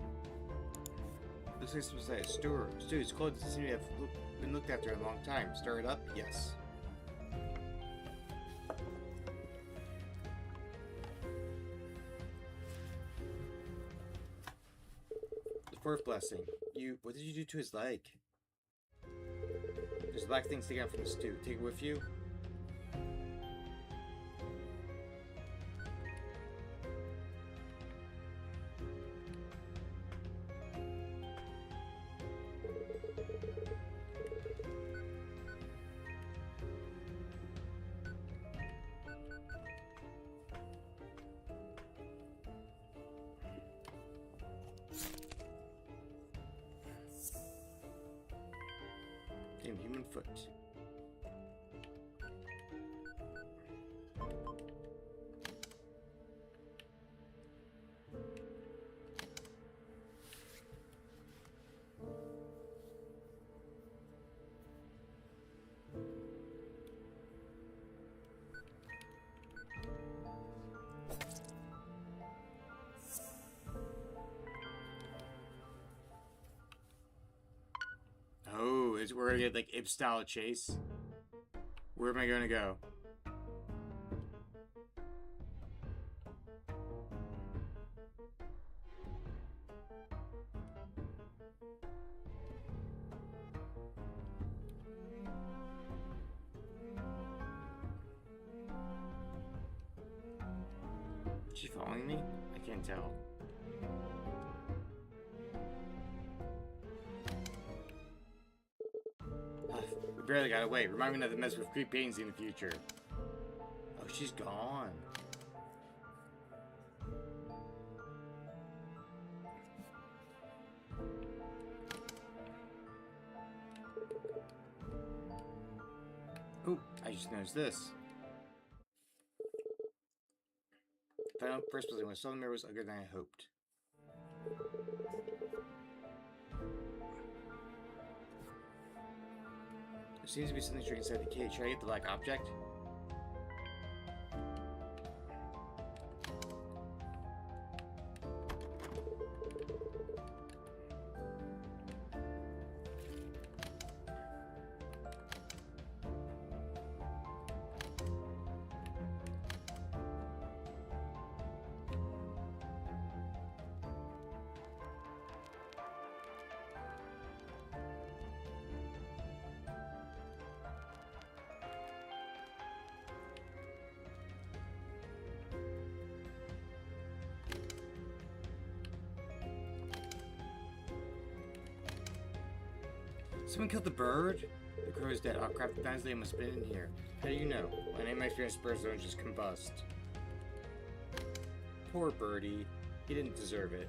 Looks like supposed to say a store. Stu's clothes seem to have been looked after in a long time. Stir it up? Yes. The fourth blessing. What did you do to his leg? There's a black thing sticking out from the stew. Take it with you? Damn, human foot. Oh, we're gonna get like Ib style chase. Where am I gonna go? Is she following me? I can't tell. We barely got away. Remind me not to mess with creep paintings in the future. Oh, she's gone. Oh, I just noticed this. Final first building with Southern Mirror was uglier than I hoped. There seems to be something tricky inside the cage. Try to get the black object? Someone killed the bird? The crow is dead. Oh crap, the band's name must have been in here. How do you know? My name, my experience, birds don't just combust. Poor birdie. He didn't deserve it.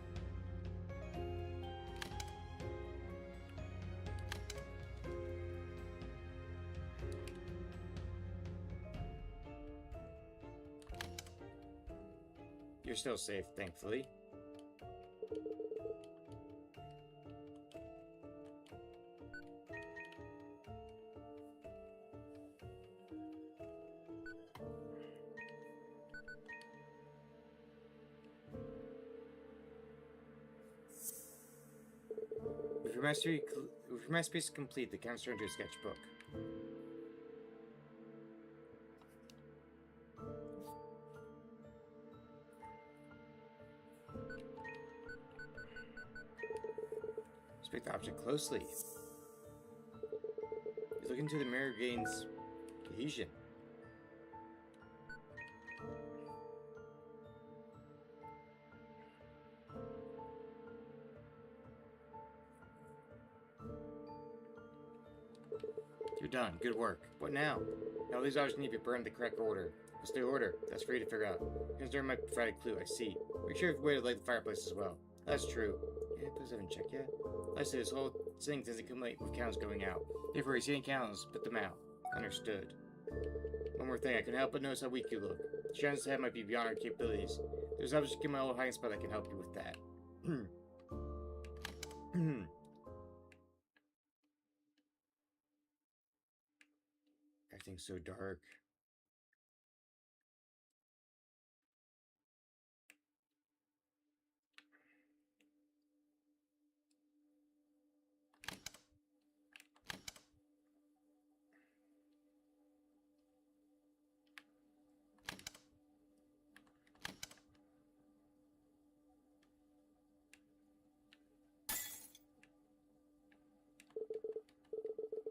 You're still safe, thankfully. With your masterpiece complete, the canvas turned into a sketchbook. Inspect the object closely. You look into the mirror, gains cohesion. You're done. Good work. What now? Now these objects need to be burned in the correct order. What's the order? That's for you to figure out. Considering might provide a clue, I see. Make sure you've waited to light the fireplace as well. That's true. Yeah, please haven't checked yet. I see this whole thing doesn't come late with candles going out. Therefore, you see any candles, put them out. Understood. One more thing, I couldn't help but notice how weak you look. Shannon's head might be beyond our capabilities. There's obviously in my old hiding spot that can help you with that. Everything's so dark.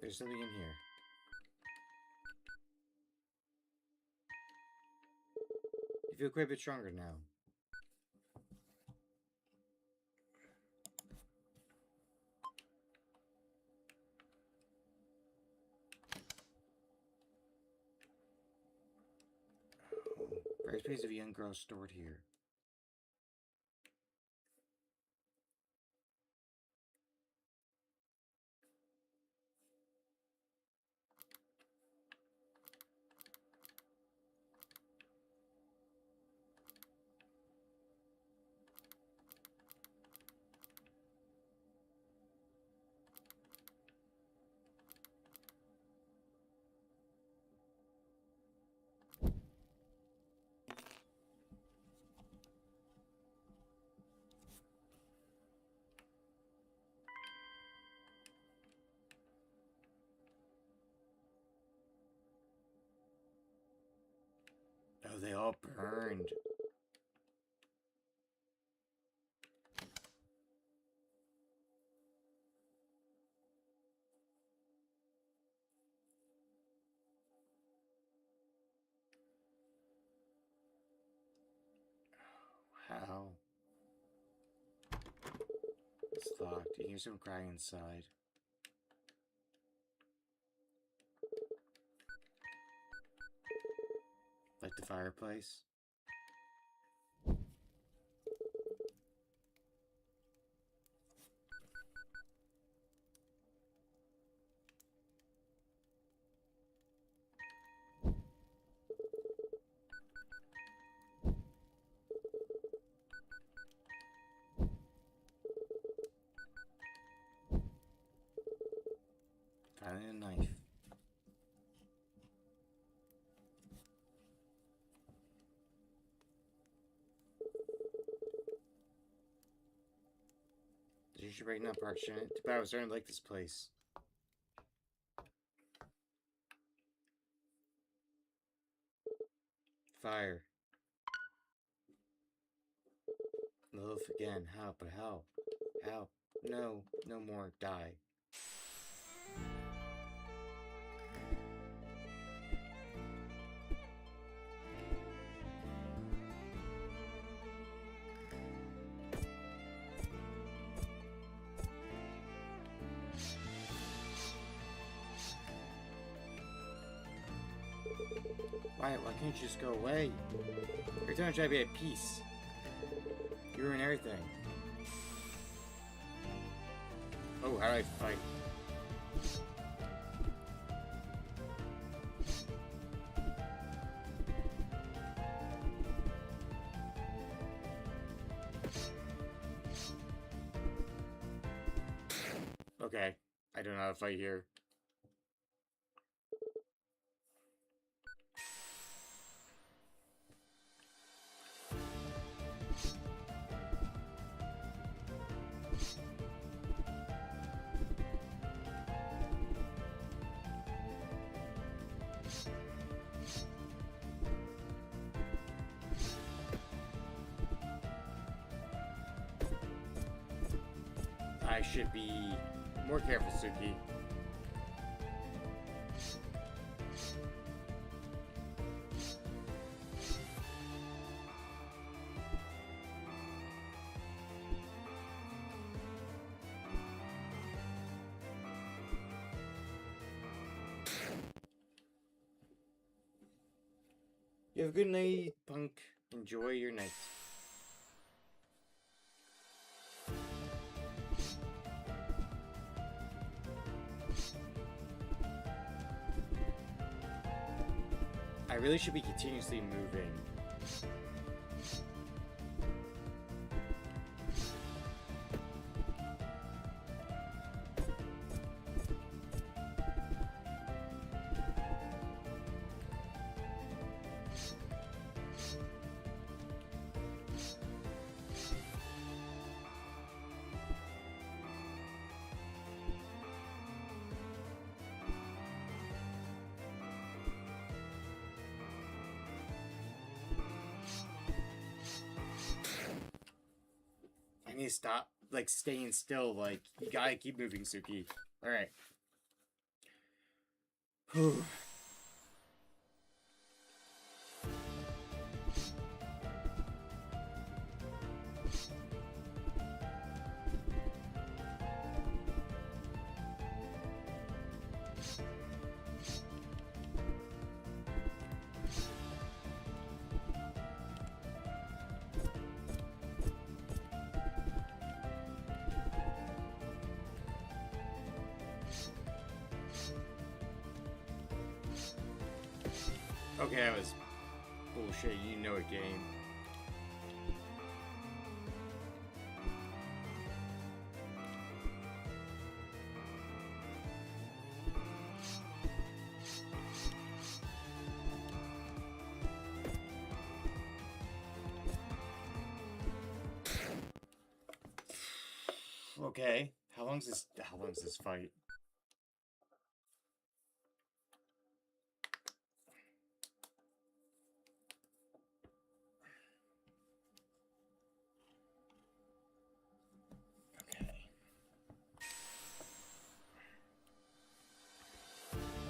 There's something in here. You feel quite a bit stronger now. Various pieces of a young girl stored here. Oh, they all burned. How? It's locked. You hear someone crying inside. Like the fireplace. Finally a knife. should break up Park Shin. But I was starting to like this place. Fire. Lilith again. How? But how? How? No. No more. Die. Why can't you just go away? Every time I try to be at peace, you ruin everything. Oh, how do I fight? Okay, I don't know how to fight here. I should be more careful, Suki. You have a good night, punk. Enjoy your night. I really should be continuously moving. I need to stop, like, staying still. Like, you gotta keep moving, Suki. Alright. Whew. Okay, that was bullshit. You know it, game. Okay, how long's this fight?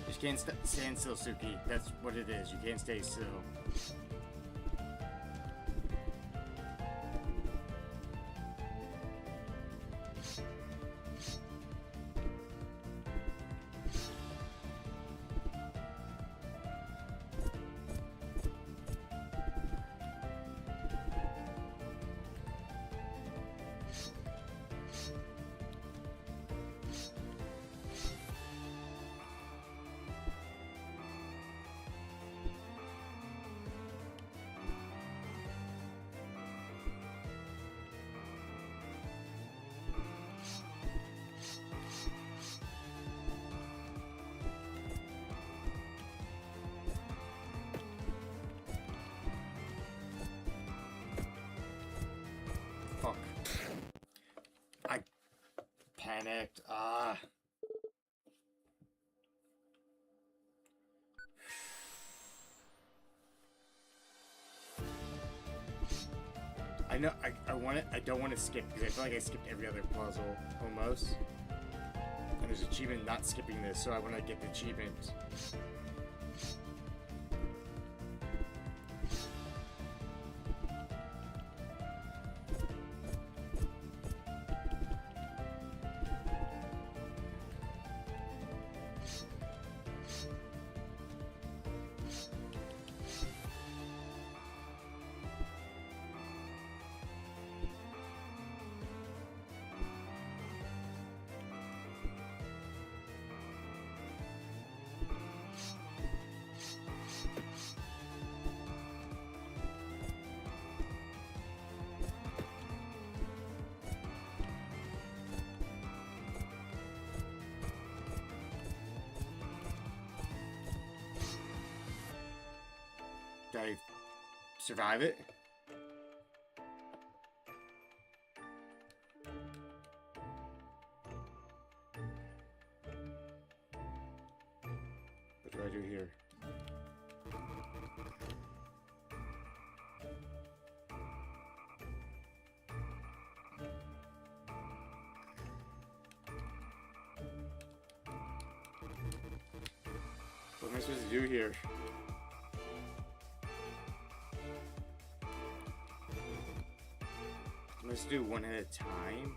You can't stand still, Suki. That's what it is. You can't stay still. panicked. Ah. I know I don't want to skip because I feel like I skipped every other puzzle almost. And there's an achievement not skipping this, so I want to get the achievement. Did I survive it? What do I do here? What am I supposed to do here? Let's do one at a time.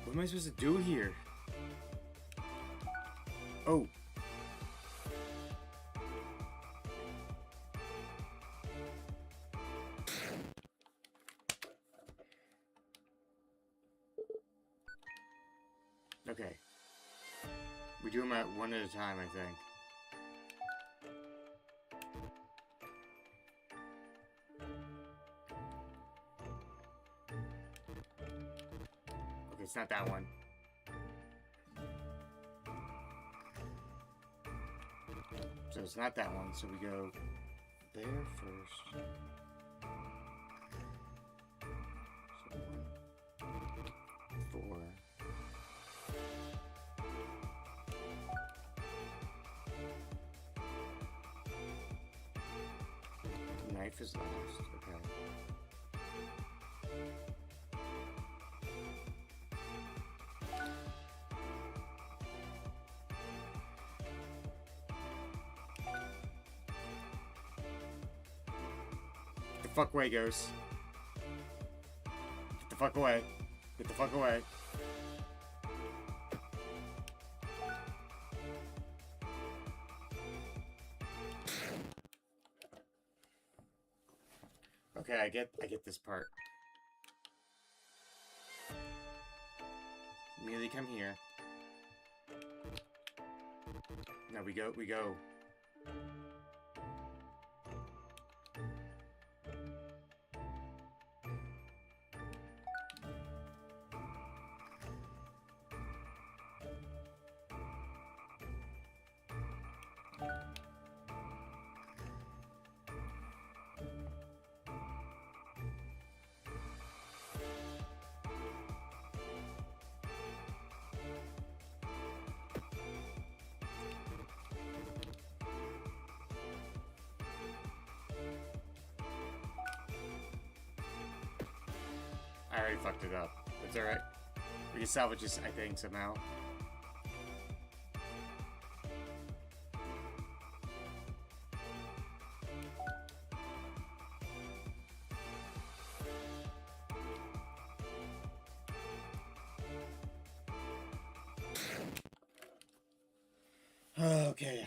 What am I supposed to do here? Oh. Okay. We do them at one at a time, I think. Okay, it's not that one. So it's not that one, so we go there first. So 1, 4. Knife is last, okay. Get the fuck away, Ghost. Get the fuck away. Get the fuck away. Okay, I get this part. Immediately come here. No, we go. I already fucked it up. It's alright. We can salvage this, I think, somehow. Okay.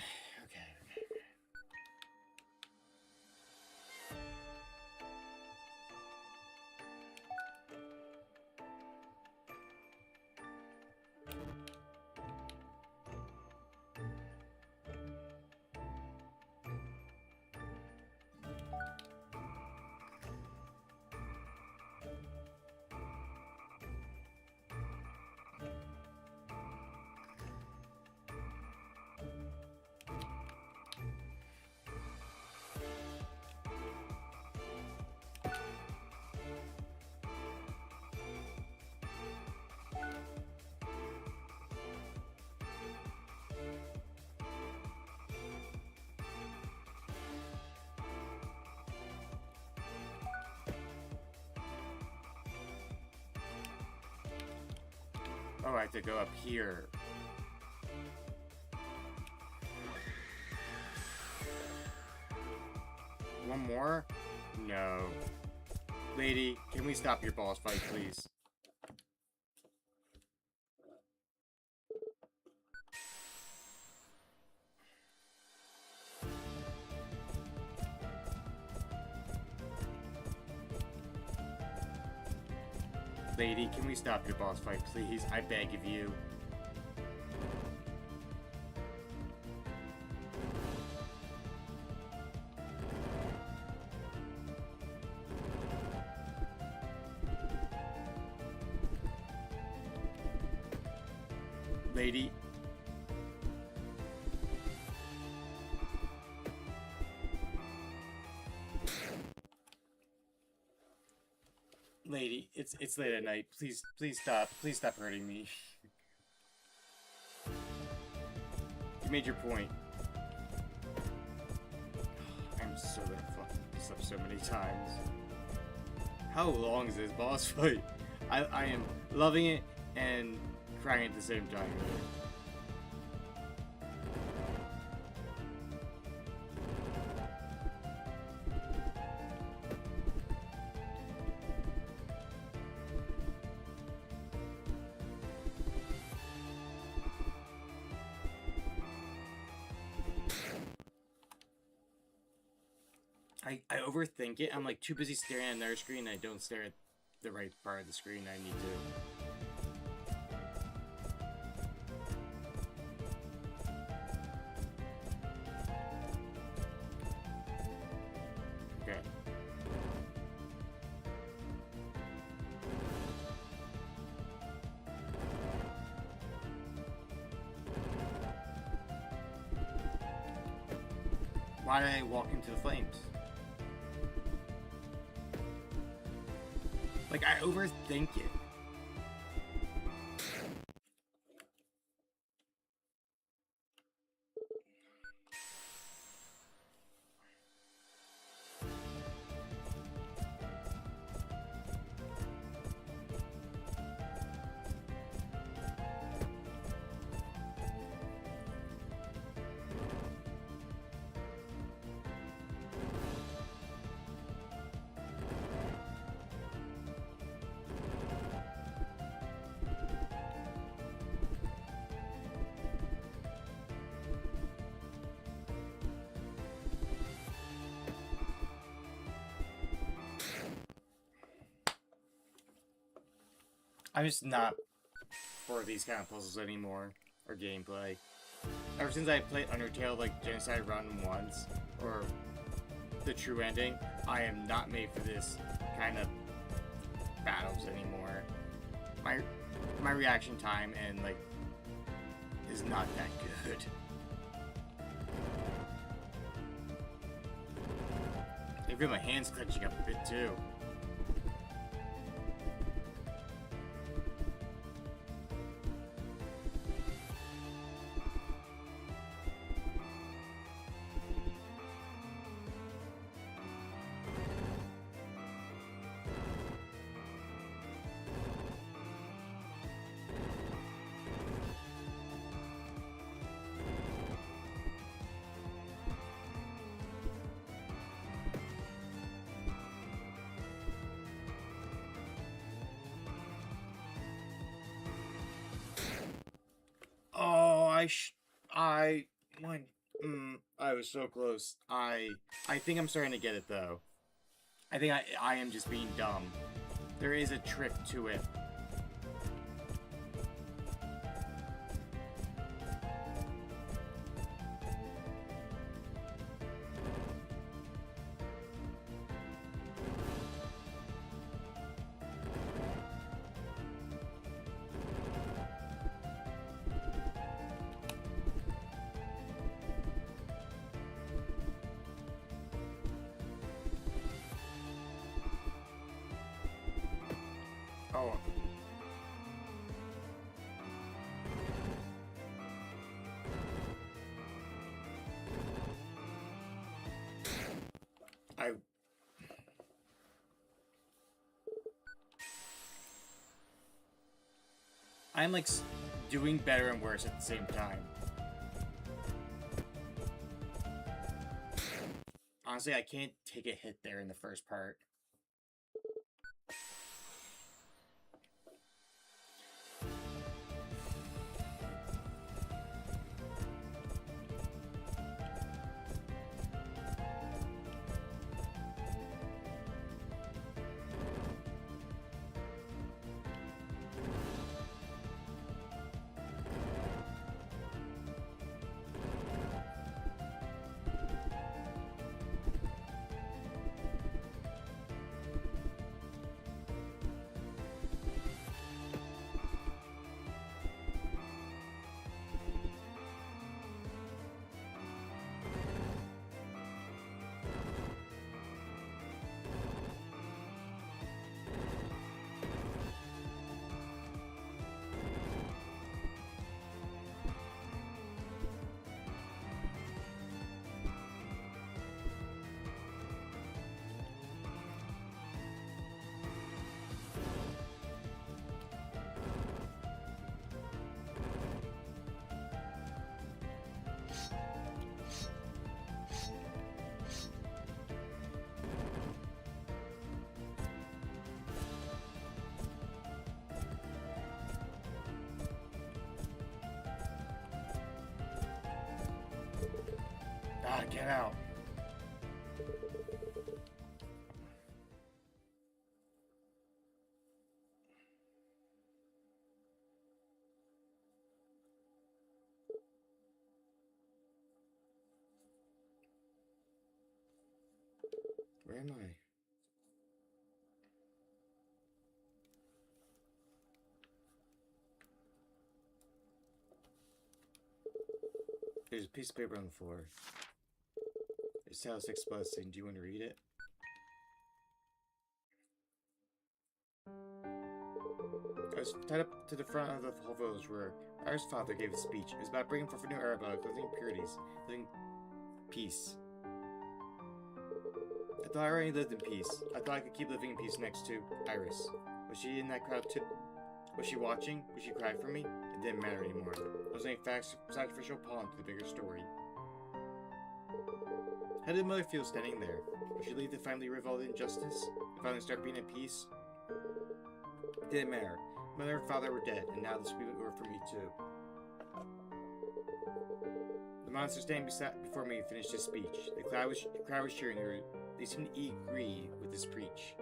Oh, I have to go up here. One more? No. Lady, can we stop your boss fight, please? Lady, can we stop your boss fight, please? I beg of you. Lady. Lady, it's late at night. Please stop hurting me. You made your point. I'm so gonna fuck this up so many times. How long is this boss fight? I am loving it and crying at the same time. I overthink it. I'm like too busy staring at another screen. I don't stare at the right part of the screen I need to. Okay. Why did I walk into the flames? Like, I overthink it. I'm just not for these kind of puzzles anymore, or gameplay. Ever since I played Undertale, like Genocide Run once, or the true ending, I am not made for this kind of battles anymore. My reaction time and like is not that good. I feel my hands clenching up a bit too. Oh, I was so close. I think I'm starting to get it though. I think I am just being dumb. There is a trick to it. Oh. I'm like doing better and worse at the same time. Honestly, I can't take a hit there in the first part. Ah, get out. Where am I? There's a piece of paper on the floor. It's Title 6 Blessing. Do you want to read it? I was tied up to the front of the whole village where Iris' father gave a speech. It was about bringing forth a new era about living purities, living peace. I thought I already lived in peace. I thought I could keep living in peace next to Iris. Was she in that crowd too? Was she watching? Would she cry for me? It didn't matter anymore. I was only a sacrificial pawn to the bigger story. How did Mother feel standing there? Would she leave to finally rid all the injustice? To finally start being at peace? It didn't matter. Mother and father were dead, and now this would be over for me too. The monster standing before me finished his speech. The crowd was cheering. They seemed to agree with his preach.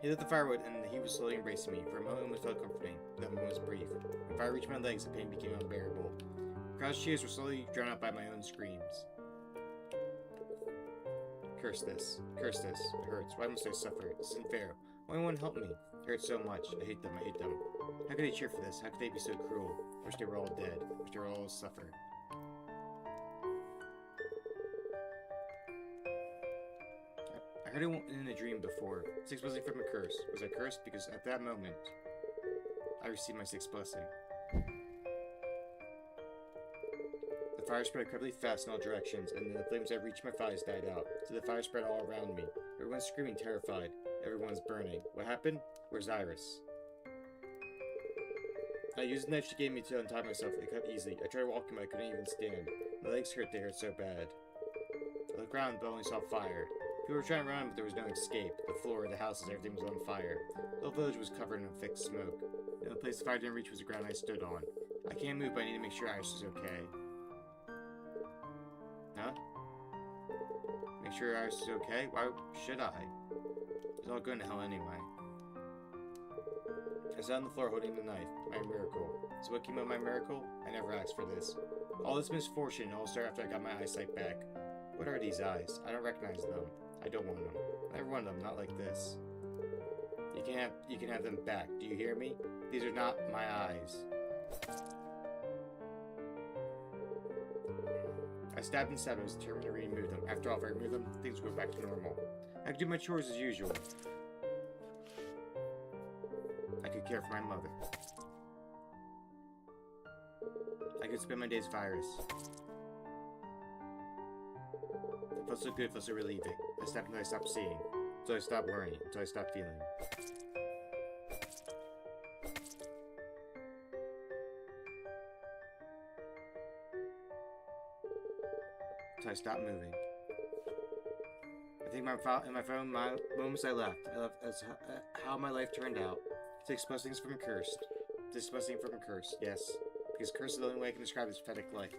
He lit the firewood, and he was slowly embracing me. For a moment it felt comforting, but that moment was brief. When fire reached my legs, the pain became unbearable. The crowd's cheers were slowly drowned out by my own screams. Curse this. Curse this. It hurts. Why must I suffer? This isn't fair. Why won't help me? It hurts so much. I hate them. I hate them. How could they cheer for this? How could they be so cruel? I wish they were all dead. I wish they were all suffer. I heard it in a dream before. 6 blessing from a curse. Was I cursed? Because at that moment, I received my 6th blessing. The fire spread incredibly fast in all directions, and then the flames that reached my thighs died out. So the fire spread all around me. Everyone's screaming, terrified. Everyone's burning. What happened? Where's Iris? I used the knife she gave me to untie myself. It cut easily. I tried walking, but I couldn't even stand. My legs hurt. They hurt so bad. I looked around, but only saw fire. People were trying to run, but there was no escape. The floor, the houses, everything was on fire. The whole village was covered in thick smoke. The only place the fire didn't reach was the ground I stood on. I can't move, but I need to make sure Iris is okay. Huh? Make sure Iris is okay? Why should I? It's all going to hell anyway. I sat on the floor holding the knife. My miracle. So what came of my miracle? I never asked for this. All this misfortune all started after I got my eyesight back. What are these eyes? I don't recognize them. I don't want them. I never want them, not like this. You can have them back. Do you hear me? These are not my eyes. I stabbed and stabbed. I was determined to remove them. After all, if I remove them, things will go back to normal. I could do my chores as usual. I could care for my mother. I could spend my days with Iris. It felt so good, it felt so relieving. I stopped until I stopped seeing. Until I stopped worrying. Until I stopped feeling. until I stopped moving. I think in my phone, my moments I left as how my life turned out. To expose things from cursed. To expose things from cursed, yes. Because curse is the only way I can describe this pathetic life.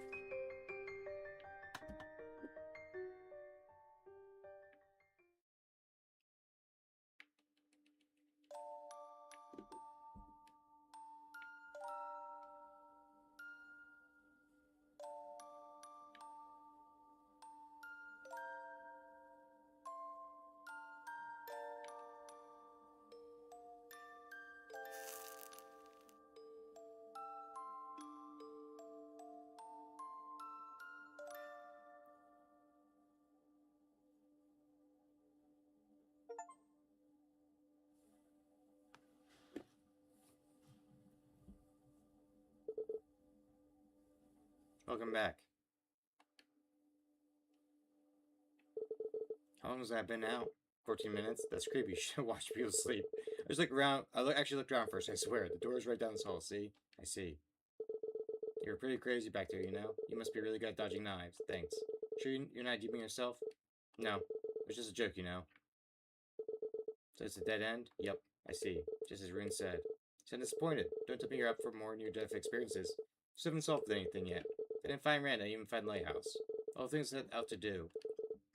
Welcome back. How long has that been out? 14 minutes? That's creepy. You should watch people sleep. I just look around. Actually looked around first, I swear. The door's right down this hall, see? I see. You're pretty crazy back there, you know? You must be really good at dodging knives. Thanks. Sure you're not deeping yourself? No. It's just a joke, you know. So it's a dead end? Yep. I see. Just as Rune said. So I'm disappointed. Don't tell me you're up for more near-death experiences. Just haven't solved anything yet. I didn't find Rand, I didn't even find Lighthouse. All the things set out to do.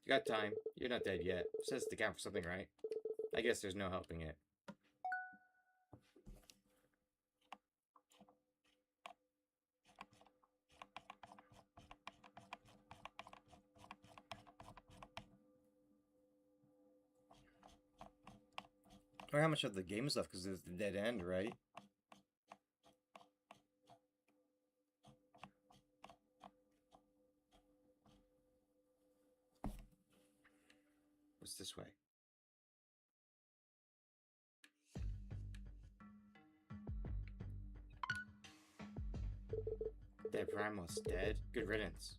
You got time. You're not dead yet. Says to count for something, right? I guess there's no helping it. I wonder how much of the game is left because it's the dead end, right? What's this way? Dead Primalist dead? Good riddance.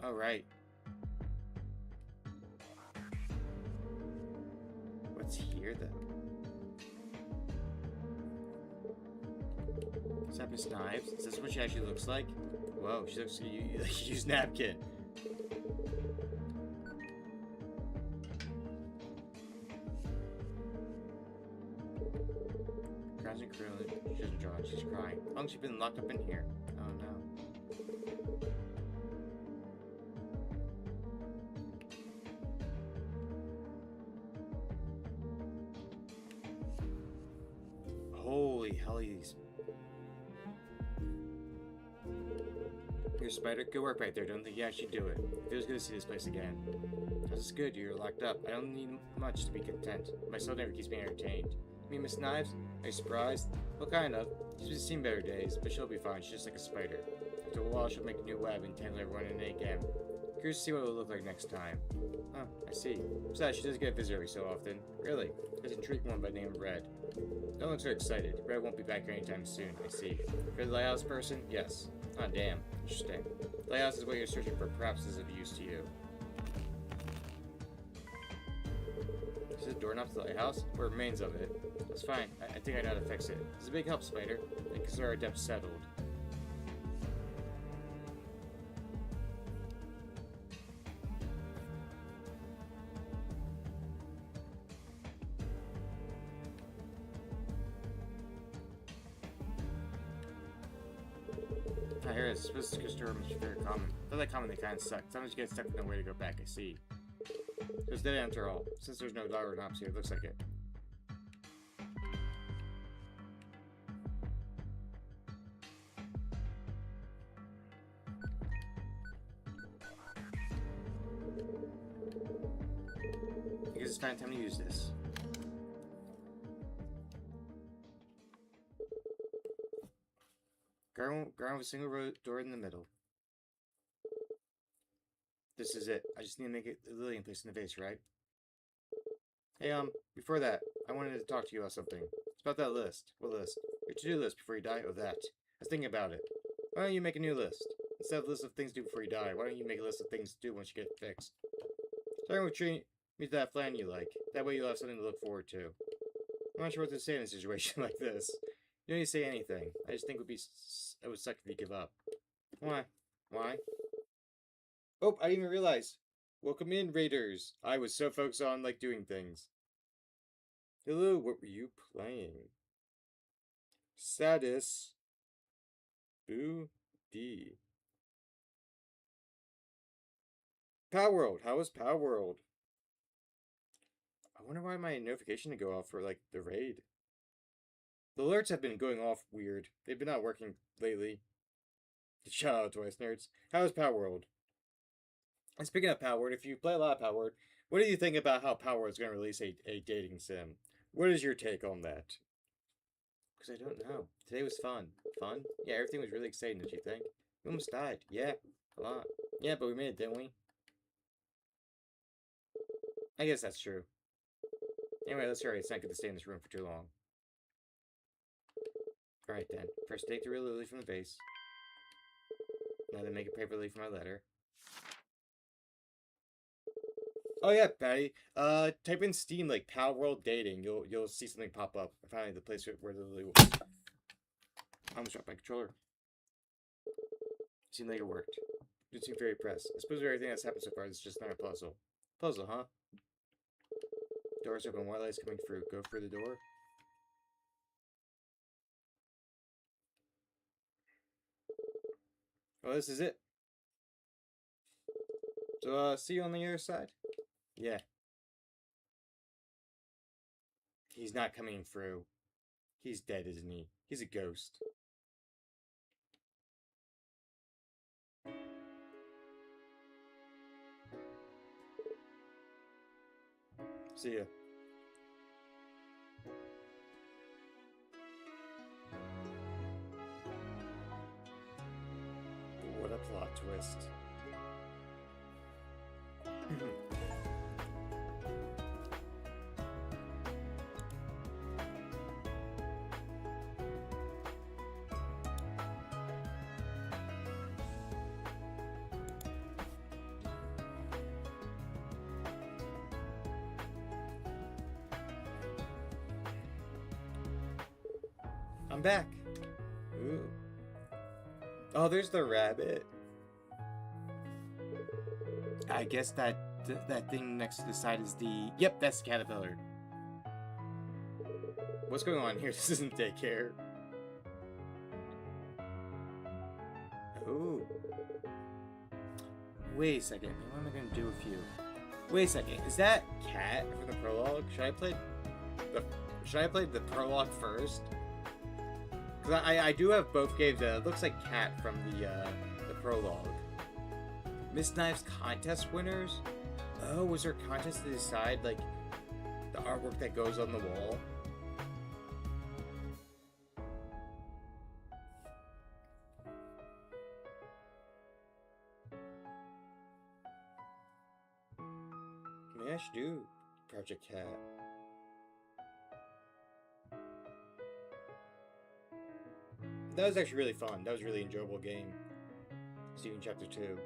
Oh, right. What's here, though? Sapis knives? Is this what she actually looks like? Whoa, she looks like you use napkin. Crowns and curling. She doesn't draw. She's crying. How long has she been locked up in here? Oh no. Holy hellies. You're a spider? Good work right there. Don't think you actually do it. It feels good to see this place again. This is good. You're locked up. I don't need much to be content. My soul never keeps me entertained. You mean Miss Knives? Are you surprised? Well, kind of. She's seen better days, but she'll be fine. She's just like a spider. After a while, she'll make a new web and tangle everyone in it again. Curious to see what it'll look like next time. Huh, I see. Besides, she doesn't get a visitor every so often. Really? There's an intriguing one by the name of Red. Don't look so excited. Red won't be back here anytime soon. I see. You're the Lighthouse person? Yes. Ah, damn. Interesting. Lighthouse is what you're searching for. Perhaps is of use to you. Is this a doorknob to the lighthouse? What remains of it? That's fine. I think I know how to fix it. It's a big help, Spider. I consider our depths settled. I hear it. This storm is very common. They're like common, they kind of suck. Sometimes you get stuck with no way to go back, I see. There's dead ends are all. Since there's no door knobs here, it looks like it. I guess it's time to use this. Ground with a single door in the middle. This is it. I just need to make it a Lillian place in the vase, right? Hey, before that, I wanted to talk to you about something. It's about that list. What list? Your to-do list before you die? Oh, that. I was thinking about it. Why don't you make a new list? Instead of a list of things to do before you die, why don't you make a list of things to do once you get fixed? Starting with treating me to that flan you like. That way you'll have something to look forward to. I'm not sure what to say in a situation like this. You don't need to say anything. I just think it would suck if you give up. Why? Why? Oh, I didn't even realize. Welcome in, Raiders. I was so focused on, like, doing things. Hello, what were you playing? Status. Boo. D. Power World. How was Power World? I wonder why my notification didn't go off for, like, the raid. The alerts have been going off weird. They've been not working lately. Shout out to Twice Nerds. How is Power World? And speaking of Power World, if you play a lot of Power World, what do you think about how Power World is going to release a dating sim? What is your take on that? Because I don't know. Today was fun. Fun? Yeah, everything was really exciting, did you think? We almost died. Yeah, a lot. Yeah, but we made it, didn't we? I guess that's true. Anyway, let's hurry. It's not good to stay in this room for too long. Alright then. First, take the real lily from the vase. Now then make a paper lily for my letter. Oh yeah, Patty. Type in Steam like Power World Dating. You'll see something pop up. I found the place where the lily was. I almost dropped my controller. Seemed like it worked. You seem very impressed. I suppose everything that's happened so far is just not a puzzle. Puzzle, huh? Doors open. White light's coming through. Go through the door. Well, this is it. So, see you on the other side? Yeah. He's not coming through. He's dead, isn't he? He's a ghost. See ya. What a plot twist. I'm back. Ooh. Oh, there's the rabbit. I guess that thing next to the side is the... Yep, that's the caterpillar. What's going on here? This isn't daycare. Ooh. Wait a second. What am I going to do with you? Wait a second. Is that Cat from the prologue? Should I play the prologue first? Because I do have both games. It looks like Cat from the prologue. Miss Knives contest winners? Oh, was there a contest to decide, like, the artwork that goes on the wall? Maybe I should do Project Cat. That was actually really fun. That was a really enjoyable game. See you in Chapter 2.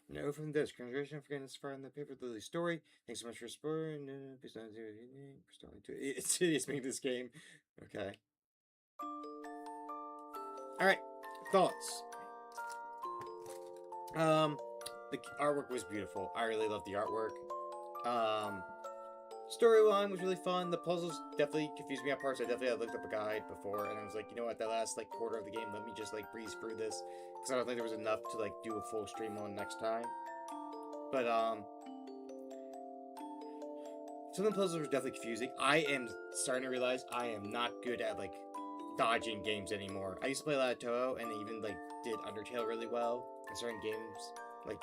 No, from this. Congratulations for getting this far in the Paper Lily story. Thanks so much for supporting. It's hideous making this game. Okay. Alright. Thoughts. The artwork was beautiful. I really loved the artwork. Storyline was really fun. The puzzles definitely confused me at parts. I definitely had looked up a guide before, and I was like, you know what, that last like quarter of the game, let me just like breeze through this, because I don't think there was enough to like do a full stream on next time. But some of the puzzles were definitely confusing. I am starting to realize I am not good at like dodging games anymore. I used to play a lot of Toho, and I even like did Undertale really well in certain games, like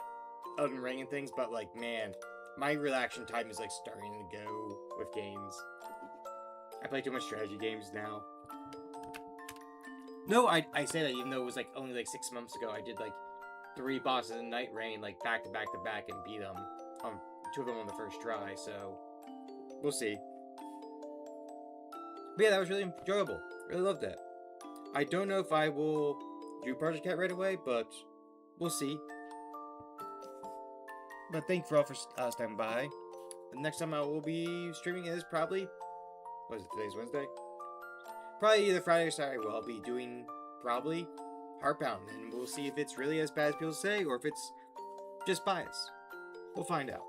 Elden Ring and things. But like, man, my reaction time is like starting to go with games. I play too much strategy games now. No, I say that even though it was like only like 6 months ago. I did like 3 bosses in Night Rain like back to back to back and beat them. 2 of them on the first try. So we'll see. But yeah, that was really enjoyable. Really loved it. I don't know if I will do Project Cat right away, but we'll see. But thank you for all for standing by. The next time I will be streaming is probably, what is it, today's Wednesday? Probably either Friday or Saturday. Well, I'll be doing probably Heartbound, and we'll see if it's really as bad as people say or if it's just bias. We'll find out.